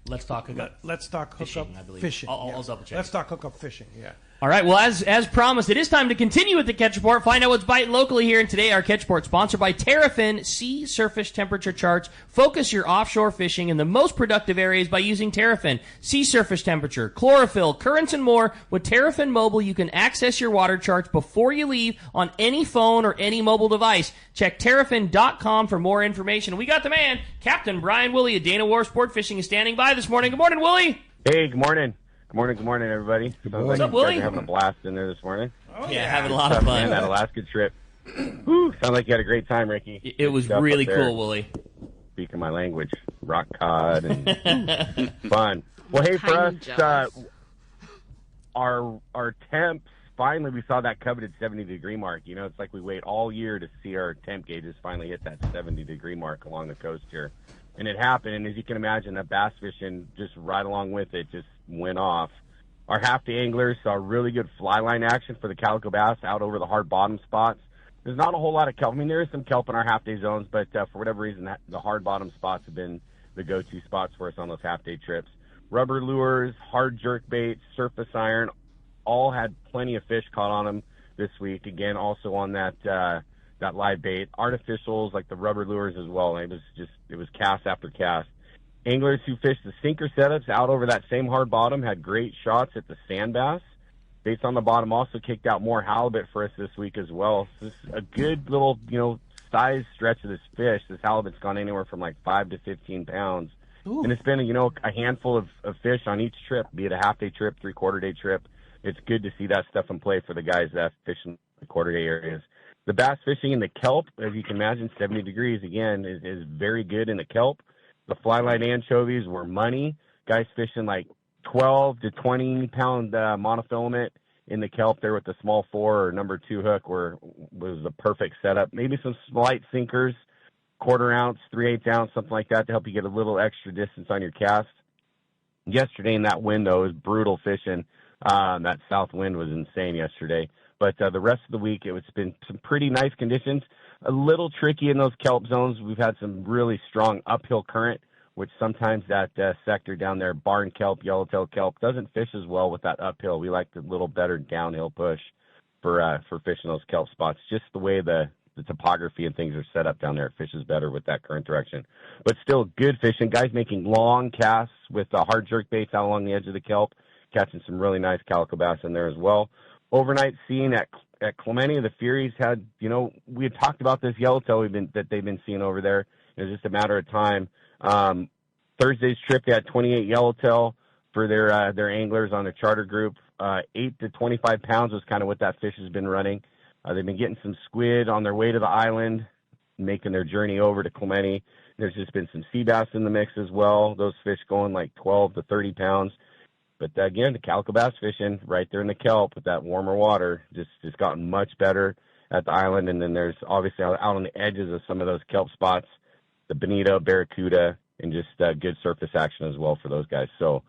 Let's Talk Hookup. Let's Talk Hookup Fishing. I'll double check. Let's Talk Hookup Fishing. Yeah. All right. Well, as promised, it is time to continue with the Catch Report. Find out what's biting locally here. And today, our Catch Report sponsored by Terrafin Sea Surface Temperature Charts. Focus your offshore fishing in the most productive areas by using Terrafin Sea Surface Temperature, chlorophyll, currents, and more. With Terrafin Mobile, you can access your water charts before you leave on any phone or any mobile device. Check Terrafin.com for more information. We got the man, Captain Brian Woolley of Dana Wharf Sport Fishing, is standing by this morning. Good morning, Woolley. Hey, good morning. Good morning, everybody. What's up, Willie? You guys are having a blast in there this morning. Oh, yeah, having a lot of fun. Man, that Alaska trip. Whew, sounds like you had a great time, Ricky. It was really cool, Willie. Speaking my language, rock cod and fun. Well, hey, for us, our temps, finally we saw that coveted 70-degree mark. It's like we wait all year to see our temp gauges finally hit that 70-degree mark along the coast here. And it happened, and as you can imagine, that bass fishing just right along with it just went off. Our half-day anglers saw really good fly line action for the calico bass out over the hard bottom spots. There's not a whole lot of kelp. I mean, there is some kelp in our half-day zones, but for whatever reason, the hard bottom spots have been the go-to spots for us on those half-day trips. Rubber lures, hard jerk baits, surface iron, all had plenty of fish caught on them this week. Again, also on that live bait. Artificials like the rubber lures as well. It was cast after cast. Anglers who fished the sinker setups out over that same hard bottom had great shots at the sand bass. Baits on the bottom also kicked out more halibut for us this week as well. So this is a good little, size stretch of this fish. This halibut's gone anywhere from like 5 to 15 pounds. Ooh. And it's been, a handful of fish on each trip, be it a half-day trip, three-quarter-day trip. It's good to see that stuff in play for the guys that fish in the quarter-day areas. The bass fishing in the kelp, as you can imagine, 70 degrees, again, is very good in the kelp. The fly line anchovies were money. Guys fishing like 12 to 20-pound monofilament in the kelp there with the small 4 or number 2 hook was the perfect setup. Maybe some slight sinkers, quarter ounce, 3/8 ounce, something like that to help you get a little extra distance on your cast. Yesterday in that wind, though, it was brutal fishing. That south wind was insane yesterday. But the rest of the week, it's been some pretty nice conditions. A little tricky in those kelp zones. We've had some really strong uphill current, which sometimes that sector down there, barn kelp, yellowtail kelp, doesn't fish as well with that uphill. We like the little better downhill push for fishing those kelp spots. Just the way the topography and things are set up down there, it fishes better with that current direction. But still good fishing. Guys making long casts with hard jerk baits out along the edge of the kelp, catching some really nice calico bass in there as well. Overnight seeing at Clemente, the Furies had, we had talked about this yellowtail that they've been seeing over there. It was just a matter of time. Thursday's trip, they had 28 yellowtail for their anglers on their charter group. 8 to 25 pounds was kind of what that fish has been running. They've been getting some squid on their way to the island, making their journey over to Clemente. There's just been some sea bass in the mix as well. Those fish going like 12 to 30 pounds. But again, the calico bass fishing right there in the kelp with that warmer water just gotten much better at the island. And then there's obviously out on the edges of some of those kelp spots, the bonito, barracuda, and just good surface action as well for those guys. So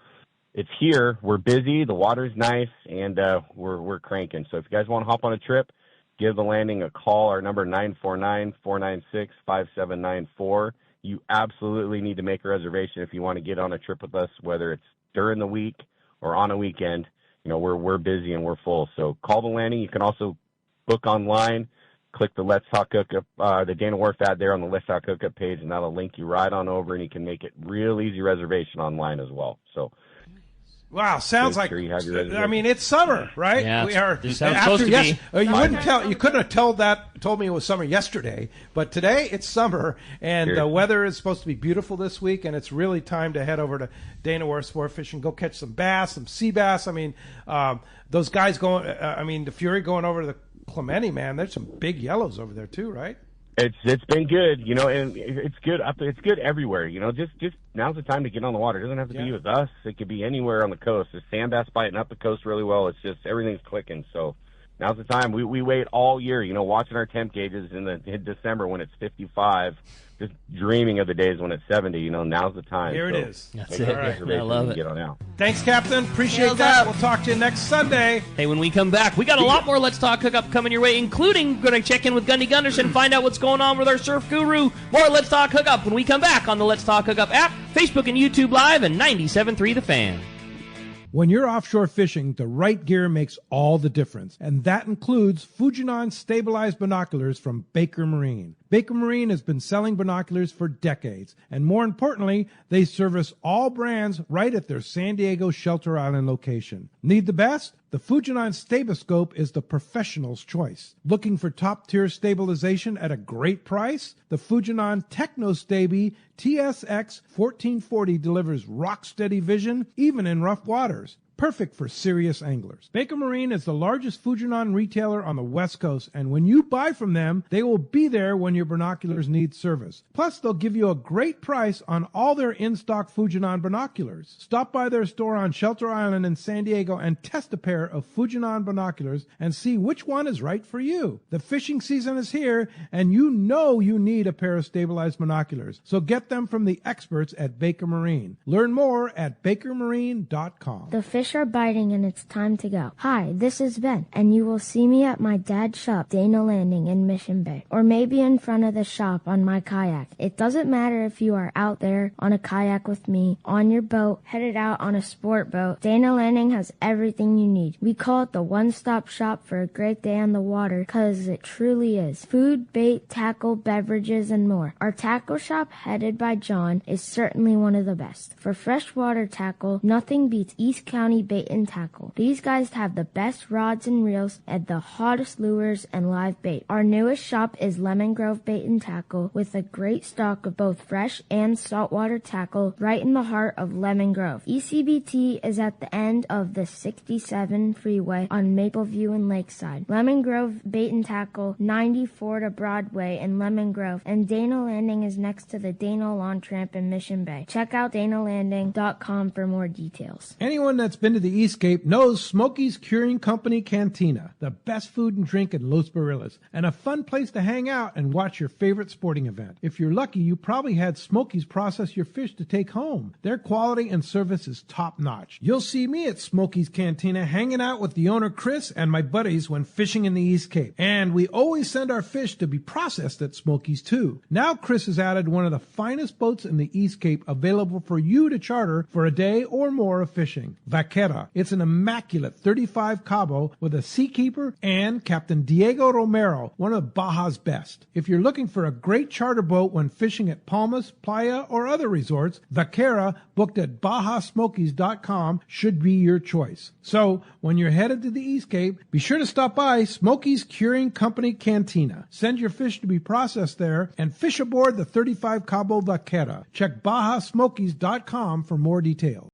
it's here. We're busy. The water's nice, and we're cranking. So if you guys want to hop on a trip, give the landing a call. Our number 949-496-5794. You absolutely need to make a reservation if you want to get on a trip with us, whether it's during the week or on a weekend. You know, we're busy and we're full. So call the landing. You can also book online. Click the Let's Talk Hookup, the Dana Wharf ad there on the Let's Talk Hookup page, and that'll link you right on over, and you can make it real easy reservation online as well. So. Wow, sounds like, I mean, it's summer, right? Yeah, we are. This sounds supposed to be. You couldn't have told me it was summer yesterday, but today it's summer, and the weather is supposed to be beautiful this week, and it's really time to head over to Dana Wharf Sport Fishing, go catch some bass, some sea bass. I mean, those guys going, the Fury going over to the Clemente, man, there's some big yellows over there too, right? It's been good, you know, and it's good up there. It's good everywhere, you know. Just now's the time to get on the water. It doesn't have to be with us. It could be anywhere on the coast. There's sand bass biting up the coast really well. It's just everything's clicking. So now's the time. We wait all year, you know, watching our temp gauges in December when it's 55, just dreaming of the days when it's 70. You know, now's the time. Here it is. That's it. Right. I love it. Get on out. Thanks, Captain. Appreciate that. We'll talk to you next Sunday. Hey, when we come back, we got a lot more Let's Talk Hookup coming your way, including going to check in with Gundy Gunderson, find out what's going on with our surf guru. More Let's Talk Hookup when we come back on the Let's Talk Hookup app, Facebook and YouTube Live, and 97.3 The Fan. When you're offshore fishing, the right gear makes all the difference, and that includes Fujinon stabilized binoculars from Baker Marine. Baker Marine has been selling binoculars for decades, and more importantly, they service all brands right at their San Diego Shelter Island location. Need the best? The Fujinon Staboscope is the professional's choice. Looking for top-tier stabilization at a great price? The Fujinon TechnoStabi TSX 1440 delivers rock-steady vision even in rough waters. Perfect for serious anglers. Baker Marine is the largest Fujinon retailer on the West Coast, and when you buy from them, they will be there when your binoculars need service. Plus, they'll give you a great price on all their in-stock Fujinon binoculars. Stop by their store on Shelter Island in San Diego and test a pair of Fujinon binoculars and see which one is right for you. The fishing season is here, and you know you need a pair of stabilized binoculars. So get them from the experts at Baker Marine. Learn more at bakermarine.com. The fish are biting and it's time to go. Hi, this is Ben, and you will see me at my dad's shop, Dana Landing in Mission Bay, or maybe in front of the shop on my kayak. It doesn't matter if you are out there on a kayak with me, on your boat, headed out on a sport boat. Dana Landing has everything you need. We call it the one-stop shop for a great day on the water because it truly is. Food, bait, tackle, beverages, and more. Our tackle shop, headed by John, is certainly one of the best. For freshwater tackle, nothing beats East County Bait and Tackle. These guys have the best rods and reels and the hottest lures and live bait. Our newest shop is Lemon Grove Bait and Tackle with a great stock of both fresh and saltwater tackle right in the heart of Lemon Grove. ECBT is at the end of the 67 freeway on Mapleview and Lakeside. Lemon Grove Bait and Tackle, 94 to Broadway in Lemon Grove, and Dana Landing is next to the Dana Lawn Tramp in Mission Bay. Check out danalanding.com for more details. Anyone that's been to the East Cape knows Smokey's Curing Company Cantina, the best food and drink in Los Barriles, and a fun place to hang out and watch your favorite sporting event. If you're lucky, you probably had Smokey's process your fish to take home. Their quality and service is top-notch. You'll see me at Smokey's Cantina hanging out with the owner Chris and my buddies when fishing in the East Cape. And we always send our fish to be processed at Smokey's too. Now Chris has added one of the finest boats in the East Cape available for you to charter for a day or more of fishing. Vacation Vaquera. It's an immaculate 35 Cabo with a seakeeper and Captain Diego Romero, one of Baja's best. If you're looking for a great charter boat when fishing at Palmas, Playa, or other resorts, Vaquera, booked at BajaSmokies.com, should be your choice. So, when you're headed to the East Cape, be sure to stop by Smokey's Curing Company Cantina. Send your fish to be processed there and fish aboard the 35 Cabo Vaquera. Check BajaSmokies.com for more details.